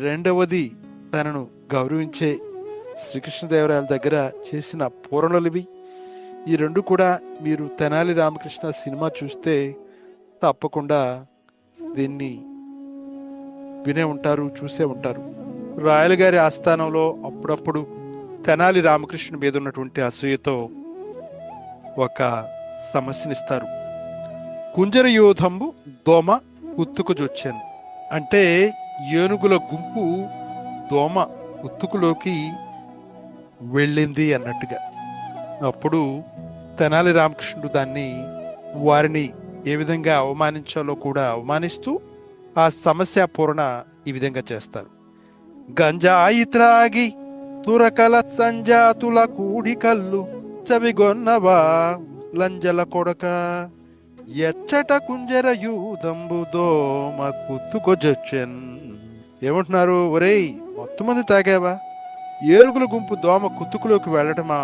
రెండవది తనను గౌరవించే శ్రీకృష్ణదేవరాయల దగ్గర చేసిన పూరణలువి. ఈ రెండు కూడా మీరు తెనాలి రామకృష్ణ సినిమా చూస్తే తప్పకుండా దీన్ని వినే ఉంటారు, చూసే ఉంటారు. రాయల గారి ఆస్థానంలో అప్పుడప్పుడు తెనాలి రామకృష్ణ మీద ఉన్నటువంటి అసూయతో ఒక సమస్యనిస్తారు. కుంజర యోధంబు దోమ ఉత్తుకు జొచ్చాను అంటే ఏనుగుల గుంపు దోమ ఉత్తుకులోకి వెళ్ళింది అన్నట్టుగా. అప్పుడు తెనాలి రామకృష్ణుడు దాన్ని వారిని ఏ విధంగా అవమానించాలో కూడా అవమానిస్తూ ఆ సమస్య పూర్ణ ఈ విధంగా చేస్తారు. గంజాయి త్రాగి తురకల సంజాతుల కూడి కళ్ళు చవిగొన్నవా లంజల కొడక ఎచ్చట కుంజర యూదంబు దోమ కుత్తుకొజొచ్చెన్. ఏమంటున్నారు? ఒరేయ్, మొత్తం మంది తాగావా? ఏనుగుల గుంపు దోమ కుత్తుకులోకి వెళ్ళటమా?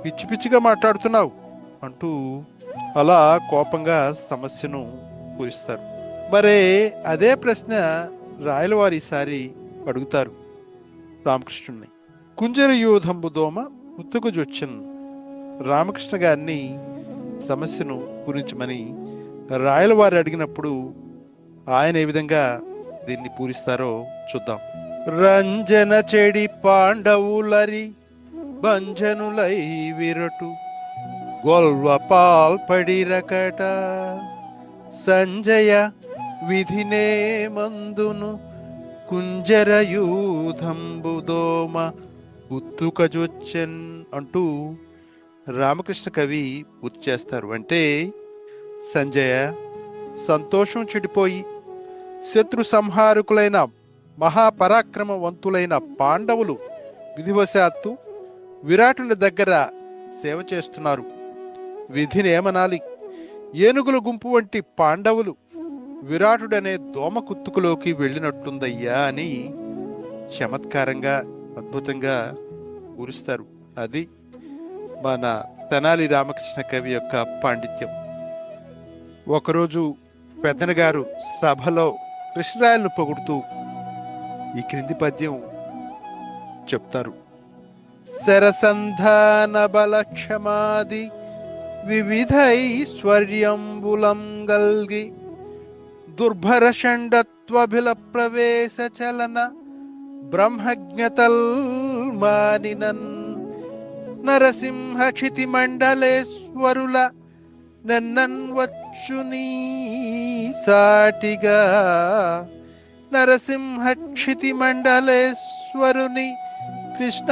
పిచ్చి పిచ్చిగా మాట్లాడుతున్నావు అంటూ అలా కోపంగా సమస్యను పూరిస్తారు. మరే అదే ప్రశ్న రాయలవారు ఈసారి అడుగుతారు రామకృష్ణుడిని. కుంజర యూధంబు దోమ ఉత్తుకు జొచ్చన్. రామకృష్ణ గారిని సమస్యను పూరించమని రాయలవారు అడిగినప్పుడు ఆయన ఏ విధంగా దీన్ని పూరిస్తారో చూద్దాం. రంజన చెడి పాండవులరి భంజనులై విరటు గొల్వ పాల్పడిరకట సంజయ విధినే మందును కుంజర యూధంబు దోమ ఉత్తుకజొచ్చెన్ అంటూ రామకృష్ణ కవి గుర్తు చేస్తారు. అంటే సంజయ, సంతోషం చెడిపోయి శత్రు సంహారకులైన మహాపరాక్రమవంతులైన పాండవులు విధివశాత్తు విరాటుని దగ్గర సేవ చేస్తున్నారు. విధిని ఏమనాలి? ఏనుగుల గుంపు వంటి పాండవులు విరాటుడనే దోమ కుత్తుకులోకి వెళ్ళినట్లుందయ్యా అని చమత్కారంగా అద్భుతంగా పూరిస్తారు. అది మన తెనాలి రామకృష్ణ కవి యొక్క పాండిత్యం. ఒకరోజు పెద్దన గారు సభలో కృష్ణరాయలను పొగుడుతూ ఈ క్రింది పద్యం చెప్తారు. శరసంధాన బలక్షమాది వివిధైశ్వర్యంబులం గల్గి దుర్భర షండత్వభిల ప్రవేశ చలన బ్రహ్మజ్ఞతల్ మానినన్ నరసింహ క్షితి మండలేశ్వరుల నన్నన్ వచ్చునీ సాటిగా నరసింహ క్షితి మండలేశ్వరుని కృష్ణ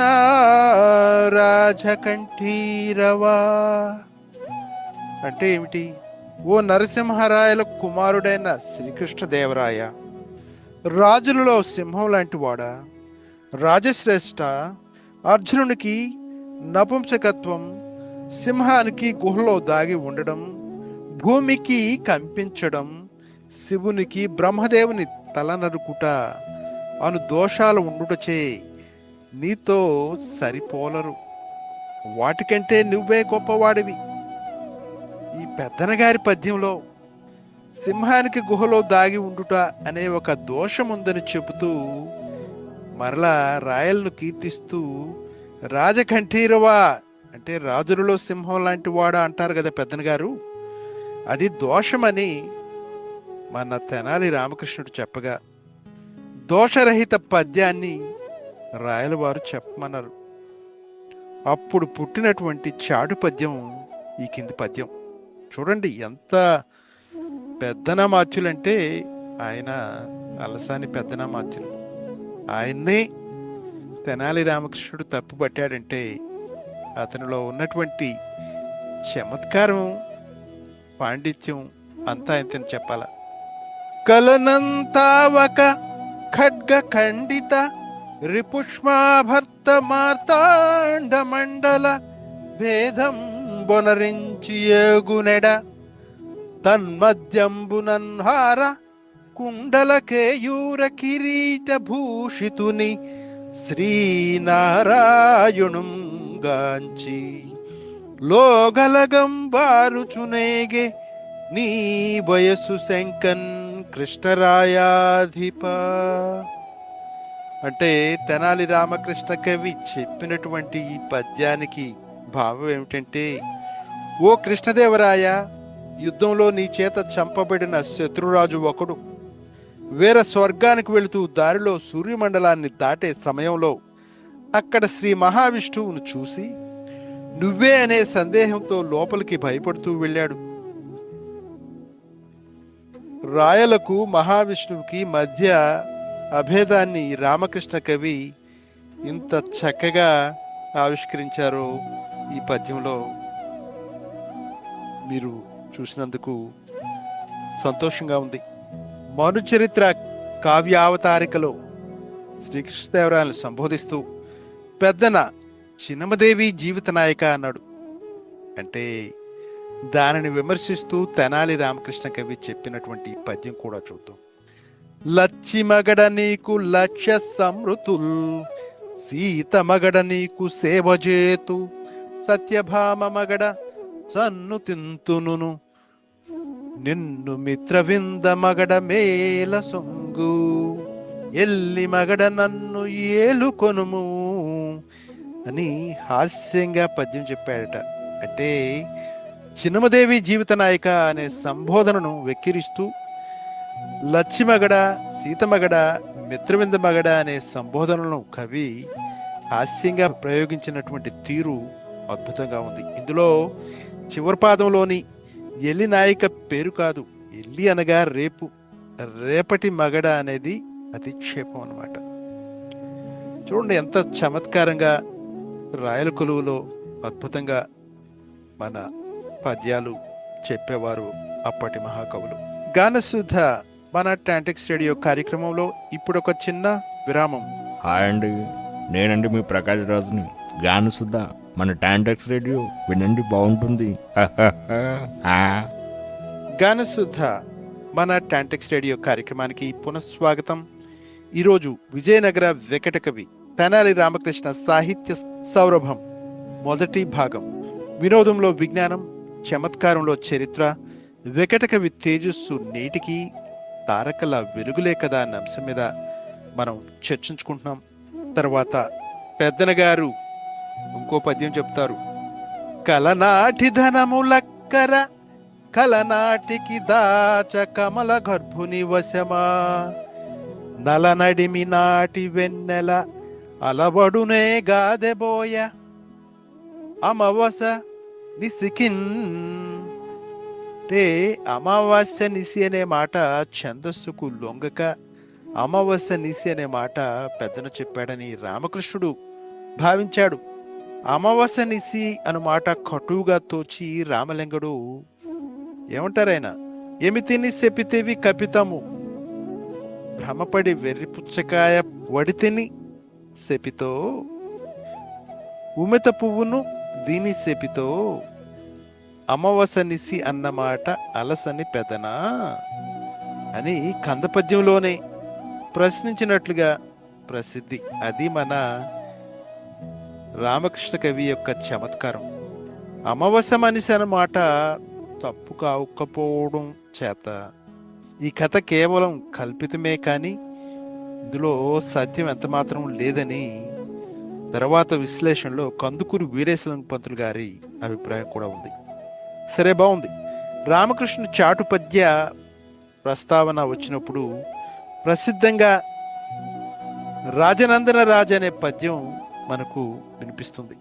రాజకంఠీరవా. అంటే ఏమిటి? ఓ నరసింహరాయల కుమారుడైన శ్రీకృష్ణదేవరాయ, రాజులలో సింహం లాంటి వాడా, రాజశ్రేష్ఠ, అర్జునునికి నపుంసకత్వం, సింహానికి గుహలో దాగి ఉండడం, భూమికి కంపించడం, శివునికి బ్రహ్మదేవుని తల నరుకుట అను దోషాలు ఉండుటచే నీతో సరిపోలరు. వాటికంటే నువ్వే గొప్పవాడివి. ఈ పెద్దనగారి పద్యంలో సింహానికి గుహలో దాగి ఉండుట అనే ఒక దోషం ఉందని చెబుతూ మరలా రాయలను కీర్తిస్తూ రాజకంఠీరవా అంటే రాజులలో సింహం లాంటి వాడా అంటారు కదా పెద్దనగారు, అది దోషమని మన తెనాలి రామకృష్ణుడు చెప్పగా దోషరహిత పద్యాన్ని రాయల వారు చెప్పమన్నారు. అప్పుడు పుట్టినటువంటి చాటు పద్యం ఈ కింది పద్యం. చూడండి ఎంత పెద్దనామాత్యులంటే ఆయన అలసాని పెద్దనామాత్యులు. ఆయన్నే తెనాలి రామకృష్ణుడు తప్పుపట్టాడంటే అతనిలో ఉన్నటువంటి చమత్కారం, పాండిత్యం అంతా ఇంతని చెప్పాల. కలనంతావక ఖడ్గ ఖండిత రిపుష్మాభర్త మార్తాండ మండల భేదం బొనరించి ఏగునెడ తన్మద్యంబునన్హార కుండల కేయూర కిరీట భూషితుని శ్రీనారాయణుం గాంచి లోగలగంబారుచునేగే నీ వయస్సు శంకన్ కృష్ణరాయాధిప. అంటే తెనాలి రామకృష్ణ కవి చెప్పినటువంటి ఈ పద్యానికి భావం ఏమిటంటే, ఓ కృష్ణదేవరాయ, యుద్ధంలో నీ చేత చంపబడిన శత్రురాజు ఒకడు వేరే స్వర్గానికి వెళుతూ దారిలో సూర్యమండలాన్ని దాటే సమయంలో అక్కడ శ్రీ మహావిష్ణువును చూసి నువ్వే అనే సందేహంతో లోపలికి భయపడుతూ వెళ్ళాడు. రాయలకు మహావిష్ణువుకి మధ్య అభేదాన్ని రామకృష్ణ కవి ఇంత చక్కగా ఆవిష్కరించారో ఈ పద్యంలో మీరు చూసినందుకు సంతోషంగా ఉంది. మనుచరిత్ర కావ్యావతారికలో శ్రీకృష్ణదేవరాయలను సంబోధిస్తూ పెద్దన చిన్నమదేవి జీవిత నాయక అన్నాడు. అంటే దానిని విమర్శిస్తూ తెనాలి రామకృష్ణ కవి చెప్పినటువంటి పద్యం కూడా చూద్దాం. లచ్చి మగడ నీకు లక్ష్య సమృతుల్, సీత మగడ నీకు సేవజేతు, సత్యభామ మగడ సన్ను తింతును, నిన్ను మిత్రవింద మగడ మేల సొంగు, ఎల్లి మగడ నన్ను ఏలుకొనుము అని హాస్యంగా పద్యం చెప్పాడట. అంటే చిన్నమదేవి జీవిత నాయక అనే సంబోధనను వెక్కిరిస్తూ లచ్చిమగడ, సీతమగడ, మిత్రవింద మగడ అనే సంబోధనలను కవి హాస్యంగా ప్రయోగించినటువంటి తీరు అద్భుతంగా ఉంది. ఇందులో చివరి పాదంలోని ఎల్లి నాయిక పేరు కాదు, ఎల్లి అనగా రేపు, రేపటి మగడ అనేది అధిక్షేపం అన్నమాట. చూడండి ఎంత చమత్కారంగా రాయల కొలువులో అద్భుతంగా మన పద్యాలు చెప్పేవారు అప్పటి మహాకవులు. గానసుధ మన టాంటిక్స్ రేడియో కార్యక్రమంలో ఇప్పుడు ఒక చిన్న విరామం. హాయ్ అండి, నేనండి మీ ప్రకాష్ రాజుని. గానసుధ మన టాంటిక్స్ రేడియో వినండి, బాగుంటుంది. గానసుధ మన టాంటిక్స్ రేడియో కార్యక్రమానికి పునఃస్వాగతం. ఈరోజు విజయనగర వెంకట కవి తెనాలి రామకృష్ణ సాహిత్య సౌరభం మొదటి భాగం. వినోదంలో విజ్ఞానం, చమత్కారంలో చరిత్ర, వెంకట కవి తేజస్సు నేటికి తారకల వెలుగులే కదా అన్న అంశం మీద మనం చర్చించుకుంటున్నాం. తర్వాత పెద్దన గారు ఇంకో పద్యం చెప్తారు. కలనాటి ధనములక్కర కలనాటికి దాచ కమల గర్భుని వశమా, నలనడిమి నాటి వెన్నెల అలవడునే గాదెబోయ, అమవస నిసికిన్. అంటే అమావాస్య నిసి అనే మాట ఛందస్సుకు లొంగక అమావాస్య నిసి అనే మాట పెద్దను చెప్పాడని రామకృష్ణుడు భావించాడు. అమావాస్య నిసి అను మాట కటువుగా తోచి రామలింగుడు ఏమంటారాయన, ఎమితిని సెపితేవి కపితము, భ్రమపడి వెర్రి పుచ్చకాయ వడితిని సెపితో, ఉమెత పువ్వును దీని సెపితో, అమావాస్య నిసి అన్నమాట అలసని పెదనా అని కందపద్యంలోనే ప్రశ్నించినట్లుగా ప్రసిద్ధి. అది మన రామకృష్ణ కవి యొక్క చమత్కారం. అమావాస్య మనిషి అన్నమాట తప్పు కాకపోవడం చేత ఈ కథ కేవలం కల్పితమే కానీ ఇందులో సత్యం ఎంత మాత్రం లేదని తర్వాత విశ్లేషణలో కందుకూరి వీరేశలింగ పంతులు గారి అభిప్రాయం కూడా ఉంది. సరే, బాగుంది. రామకృష్ణుడు చాటు పద్య ప్రస్తావన వచ్చినప్పుడు ప్రసిద్ధంగా రాజనందన రాజు అనే పద్యం మనకు వినిపిస్తుంది.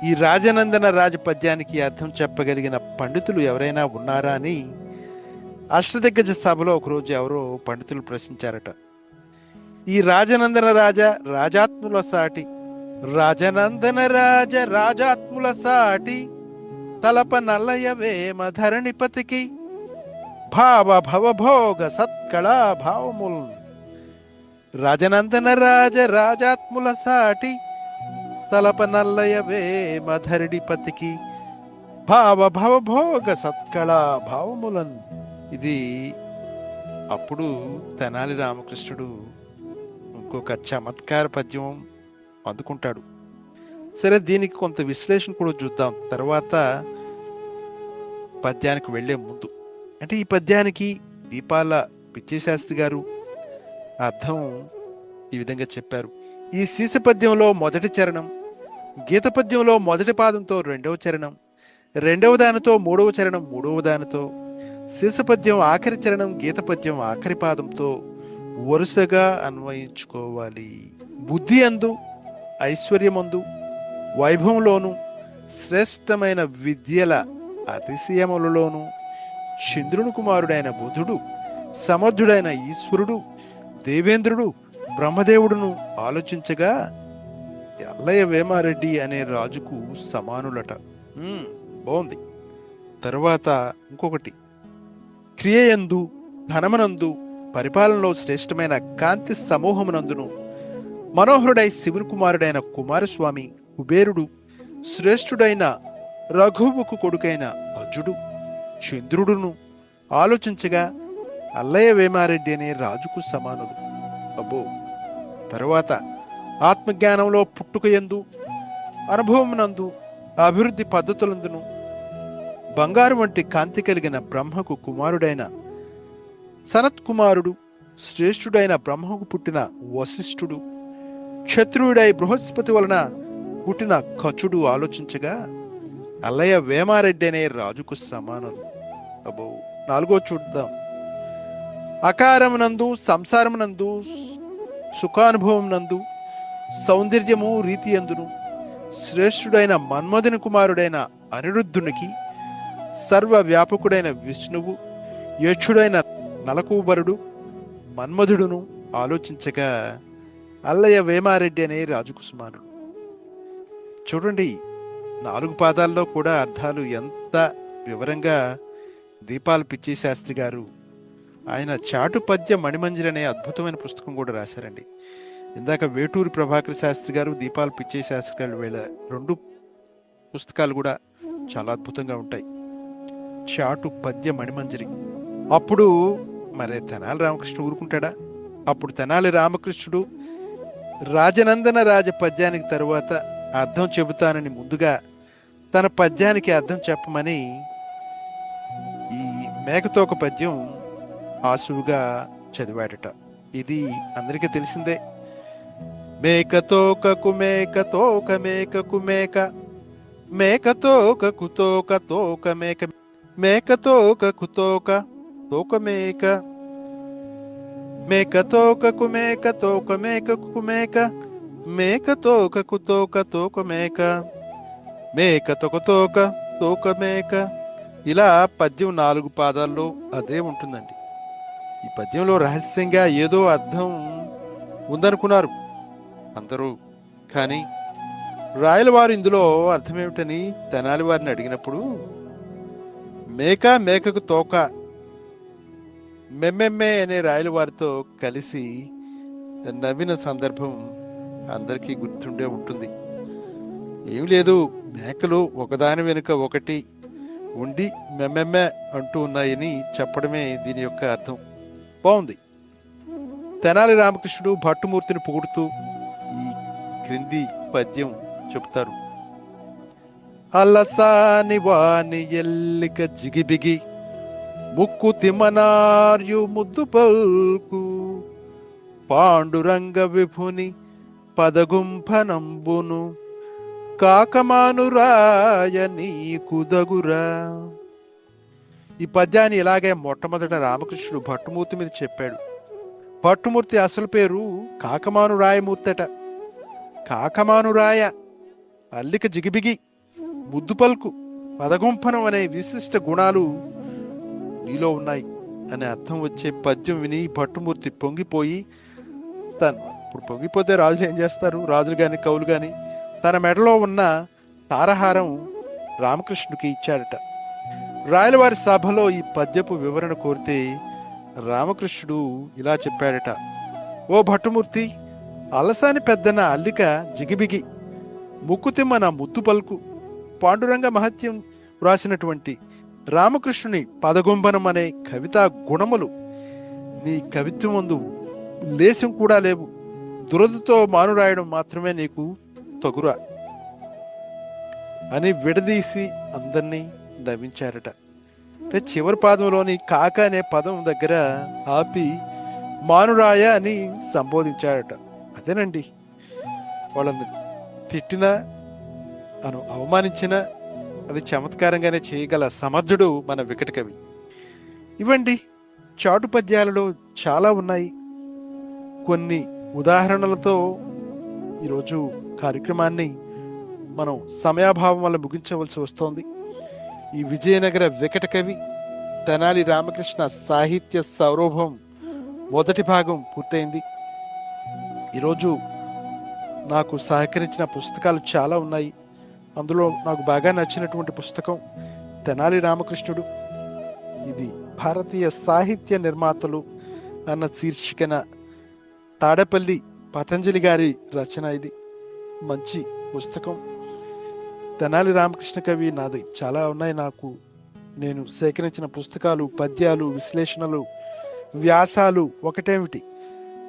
ఈ రాజనందన రాజు పద్యానికి అర్థం చెప్పగలిగిన పండితులు ఎవరైనా ఉన్నారా అని అష్టదిగ్గజ సభలో ఒకరోజు ఎవరో పండితులు ప్రశ్నించారట. ఈ రాజనందన రాజ రాజాత్ముల సాటి, రాజనందన రాజ రాజాత్ముల సాటి, తలప నల్లయ వేమ ధరణిపతికి, భావ భవభోగ సత్కళా భావముల్. రాజనందన రాజ రాజాత్ముల సాటి, తలప నల్లయ వేమ ధరణిపతికి, భావ భవభోగ సత్కళా భావములన్. ఇది అప్పుడు తెనాలి రామకృష్ణుడు ఇంకొక చమత్కార పద్యం అందుకుంటాడు. సరే, దీనికి కొంత విశ్లేషణ కూడా చూద్దాం తర్వాత పద్యానికి వెళ్లే ముందు. అంటే ఈ పద్యానికి దీపాల పిచ్చిశాస్త్రి గారు అర్థం ఈ విధంగా చెప్పారు. ఈ సీస పద్యంలో మొదటి చరణం, గీత పద్యంలో మొదటి పాదంతో రెండవ చరణం, రెండవ దానితో మూడవ చరణం, మూడవ దానితో సీస పద్యం ఆఖరి చరణం, గీత పద్యం ఆఖరి పాదంతో వరుసగా అన్వయించుకోవాలి. బుద్ధి అందు, ఐశ్వర్యమందు, వైభవంలోను, శ్రేష్టమైన విద్యల అతిశయములలోను చంద్రుని కుమారుడైన బుధుడు, సమర్థుడైన ఈశ్వరుడు, దేవేంద్రుడు, బ్రహ్మదేవుడును ఆలోచించగా ఎల్లయ్య వేమారెడ్డి అనే రాజుకు సమానులట. బాగుంది. తరువాత ఇంకొకటి, క్రియయందు, ధనమనందు, పరిపాలనలో శ్రేష్టమైన కాంతి సమూహమునందును మనోహరుడై శివుని కుమారుడైన కుమారస్వామి, కుబేరుడు, శ్రేష్ఠుడైన రఘువుకు కొడుకైన అజుడు, చంద్రుడును ఆలోచించగా అల్లయ్య వేమారెడ్డి అనే రాజుకు సమానుడు. అబ్బో. తరువాత ఆత్మజ్ఞానంలో పుట్టుకయందు, అనుభవమునందు, అభివృద్ధి పద్ధతులందును బంగారు వంటి కాంతి కలిగిన బ్రహ్మకు కుమారుడైన సనత్ కుమారుడు, శ్రేష్ఠుడైన బ్రహ్మకు పుట్టిన వశిష్ఠుడు, క్షత్రుయుడై బృహస్పతి వలన పుట్టిన కచుడు ఆలోచించగా అల్లయ్య వేమారెడ్డి అనే రాజుకు సమానుడు. అబ్బో. నాలుగో చూద్దాం. అకారమునందు, సంసారమునందు, సుఖానుభవం నందు, సౌందర్యము రీతి అందును శ్రేష్ఠుడైన మన్మధుని కుమారుడైన అనిరుద్ధునికి, సర్వ వ్యాపకుడైన విష్ణువు, యక్షుడైన నలకూబరుడు, మన్మధుడును ఆలోచించగా అల్లయ్య వేమారెడ్డి అనే రాజుకు సమానుడు. చూడండి, 4 పాదాల్లో కూడా అర్థాలు ఎంత వివరంగా దీపాల పిచ్చిశాస్త్రి గారు ఆయన చాటు పద్య మణిమంజరి అనే అద్భుతమైన పుస్తకం కూడా రాశారండి. ఇందాక వేటూరి ప్రభాకర్ శాస్త్రి గారు, దీపాల పిచ్చిశాస్త్రి గారు వీళ్ళ 2 పుస్తకాలు కూడా చాలా అద్భుతంగా ఉంటాయి. చాటు పద్య మణిమంజరి. అప్పుడు మరి తెనాలి రామకృష్ణ ఊరుకుంటాడా? అప్పుడు తెనాలి రామకృష్ణుడు రాజనందన రాజ పద్యానికి తరువాత అర్థం చెబుతానని ముందుగా తన పద్యానికి అర్థం చెప్పమని ఈ మేకతోక పద్యం ఆసువుగా చదివాడట. ఇది అందరికీ తెలిసిందే. మేకతోకకు మేకతోక మేకకు మేక, మేకతోకకు తోక తోక మేక, మేకతోకకు తోక తోక మేక, మేకతోకకు మేకతోక మేకకు మేక, మేకతోకకు తోక తోక మేక, మేకతోక తోక తోక మేక. ఇలా పద్యం 4 పాదాల్లో అదే ఉంటుందండి. ఈ పద్యంలో రహస్యంగా ఏదో అర్థం ఉందనుకున్నారు అందరూ. కానీ రాయలవారు ఇందులో అర్థమేమిటని తెనాలి వారిని అడిగినప్పుడు మేక మేకకు తోక మెమ్మెమ్మే అనే రాయలవారితో కలిసి నవ్విన సందర్భం అందరికీ గుర్తుండే ఉంటుంది. ఏమి లేదు, మేకలు ఒకదాని వెనుక ఒకటి ఉండి మెమ్మెమ్మే అంటూ ఉన్నాయని చెప్పడమే దీని యొక్క అర్థం. బాగుంది. తెనాలి రామకృష్ణుడు భట్టుమూర్తిని పొగుడుతూ ఈ క్రింది పద్యం చెబుతారు. అలసాని వాని ఎల్లిక జిగిబిగి ముక్కు తిమ్మనార్యు ముద్దు పల్కు పాండురంగ విభుని పదగుంఫనంబును కాకమానురాయ నీకు దగురా. ఈ పద్యాన్ని ఇలాగే మొట్టమొదట రామకృష్ణుడు భట్టుమూర్తి మీద చెప్పాడు. భట్టుమూర్తి అసలు పేరు కాకమాను రాయమూర్తట. కాకమానురాయ, అల్లిక జిగిబిగి, ముద్దు పల్కు, పదగుంఫనం అనే విశిష్ట గుణాలు నీలో ఉన్నాయి అనే అర్థం వచ్చే పద్యం విని భట్టుమూర్తి పొంగిపోయి, ఇప్పుడు పొంగిపోతే రాజులు ఏం చేస్తారు, రాజులు గాని కవులు గాని, తన మెడలో ఉన్న తారహారం రామకృష్ణుడికి ఇచ్చాడట. రాయలవారి సభలో ఈ పద్యపు వివరణ కోరితే రామకృష్ణుడు ఇలా చెప్పాడట. ఓ భట్టుమూర్తి, అలసాని పెద్దన అల్లిక జిగిబిగి, ముక్కుతిమ్మ నా ముద్దు పలుకు, పాండురంగ మహత్యం వ్రాసినటువంటి రామకృష్ణుని పదగుంబనం అనే కవితా గుణములు నీ కవిత్వం ముందు లేశం కూడా లేవు. దురదతో మానురాయడం మాత్రమే నీకు తగురా అని విడదీసి అందరినీ నవ్వించారట. అంటే చివరి పాదంలోని కాక అనే పదం దగ్గర ఆపి మానురాయ అని సంబోధించారట. అదేనండి, వాళ్ళని తిట్టినా అవమానించినా అది చమత్కారంగానే చేయగల సమర్థుడు మన వికట కవి. ఇవ్వండి, చాటు పద్యాలలో చాలా ఉన్నాయి. కొన్ని ఉదాహరణలతో ఈరోజు కార్యక్రమాన్ని మనం సమయాభావం వల్ల ముగించవలసి వస్తోంది. ఈ విజయనగర వికట కవి తెనాలి రామకృష్ణ సాహిత్య సౌరభం మొదటి భాగం పూర్తయింది. ఈరోజు నాకు సహకరించిన పుస్తకాలు చాలా ఉన్నాయి. అందులో నాకు బాగా నచ్చినటువంటి పుస్తకం తెనాలి రామకృష్ణుడు. ఇది భారతీయ సాహిత్య నిర్మాతలు అన్న శీర్షికన తాడేపల్లి పతంజలి గారి రచన. ఇది మంచి పుస్తకం. తెనాలి రామకృష్ణ కవి నాది చాలా ఉన్నాయి. నేను సేకరించిన పుస్తకాలు, పద్యాలు, విశ్లేషణలు, వ్యాసాలు ఒకటేమిటి,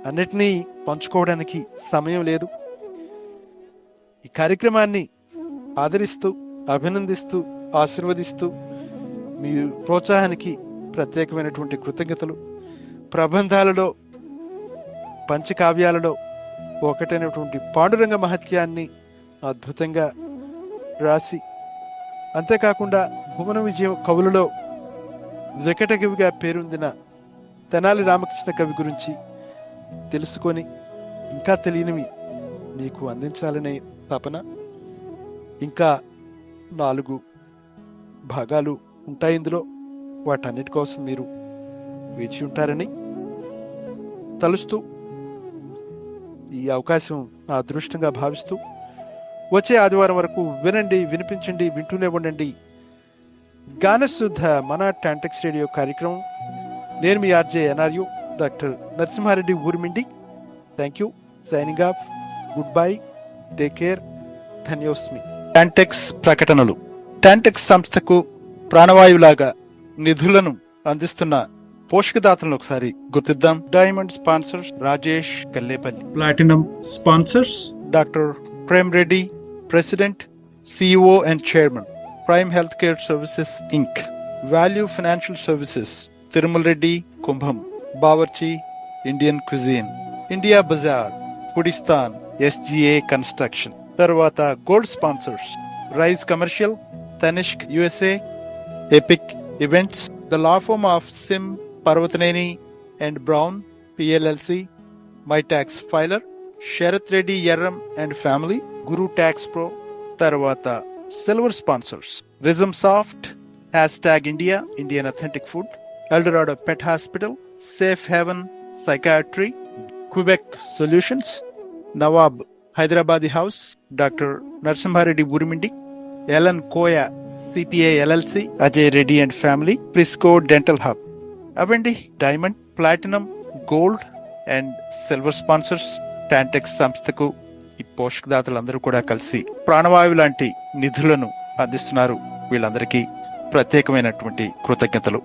అన్నిటినీ పంచుకోవడానికి సమయం లేదు. ఈ కార్యక్రమాన్ని ఆదరిస్తూ, అభినందిస్తూ, ఆశీర్వదిస్తూ మీ ప్రోత్సాహానికి ప్రత్యేకమైనటువంటి కృతజ్ఞతలు. ప్రబంధాలలో, పంచకావ్యాలలో ఒకటైనటువంటి పాండురంగ మహత్యాన్ని అద్భుతంగా రాసి, అంతేకాకుండా భువన విజయం కవులలో వికట కవిగా పేరొందిన తెనాలి రామకృష్ణ కవి గురించి తెలుసుకొని ఇంకా తెలియనివి మీకు అందించాలనే తపన. ఇంకా 4 భాగాలు ఉంటాయి ఇందులో. వాటన్నిటి కోసం మీరు వేచి ఉంటారని తలుస్తూ, ఈ అవకాశం నా అదృష్టంగా భావిస్తూ, వచ్చే ఆదివారం వరకు వినండి, వినిపించండి, వింటూనే ఉండండి గానశుద్ధ మన టాంటెక్స్ రేడియో కార్యక్రమం. నేను మీ RJ NRU doctor Narasimhareddy Oorimindi. Thank you. Signing off. Good bye. Take care. ధన్యోస్మి. టాంటెక్స్ ప్రకటనలు. టాంటెక్స్ సంస్థకు ప్రాణవాయువులాగా నిధులను అందిస్తున్న పోషకదాతలను ఒకసారి గుర్తిద్దాం. Diamond sponsors Rajesh Kallepalli. Platinum sponsors doctor Prem Reddy, president, CEO and Chairman, Prime Healthcare Services Inc. Value Financial Services, Tirumal Reddy, Kumbham, Bawarchi, Indian Cuisine, India Bazaar, Kurdistan, SGA Construction. తర్వాత gold sponsors rise commercial, Tanishq USA, Epic Events, The Law Firm of Sim Parvathaneni and Brown PLLC, My Tax Filer, Sharath Reddy Erram and family, guru tax pro. తర్వాత silver sponsors Rizum Soft, #India, Indian Authentic Food, Eldorado pet hospital, safe haven psychiatry, Quebec solutions, Nawab Hyderabadi house, doctor Narasimhareddy Oorimindi, Elan Koya CPA LLC, Ajay Reddy and family, Frisco dental hub. అవండి diamond, platinum, gold and silver sponsors. TANTEX సంస్థకు ఈ పోషకదాతలందరూ కూడా కలిసి ప్రాణవాయువు లాంటి నిధులను అందిస్తున్నారు. వీళ్ళందరికీ ప్రత్యేకమైనటువంటి కృతజ్ఞతలు.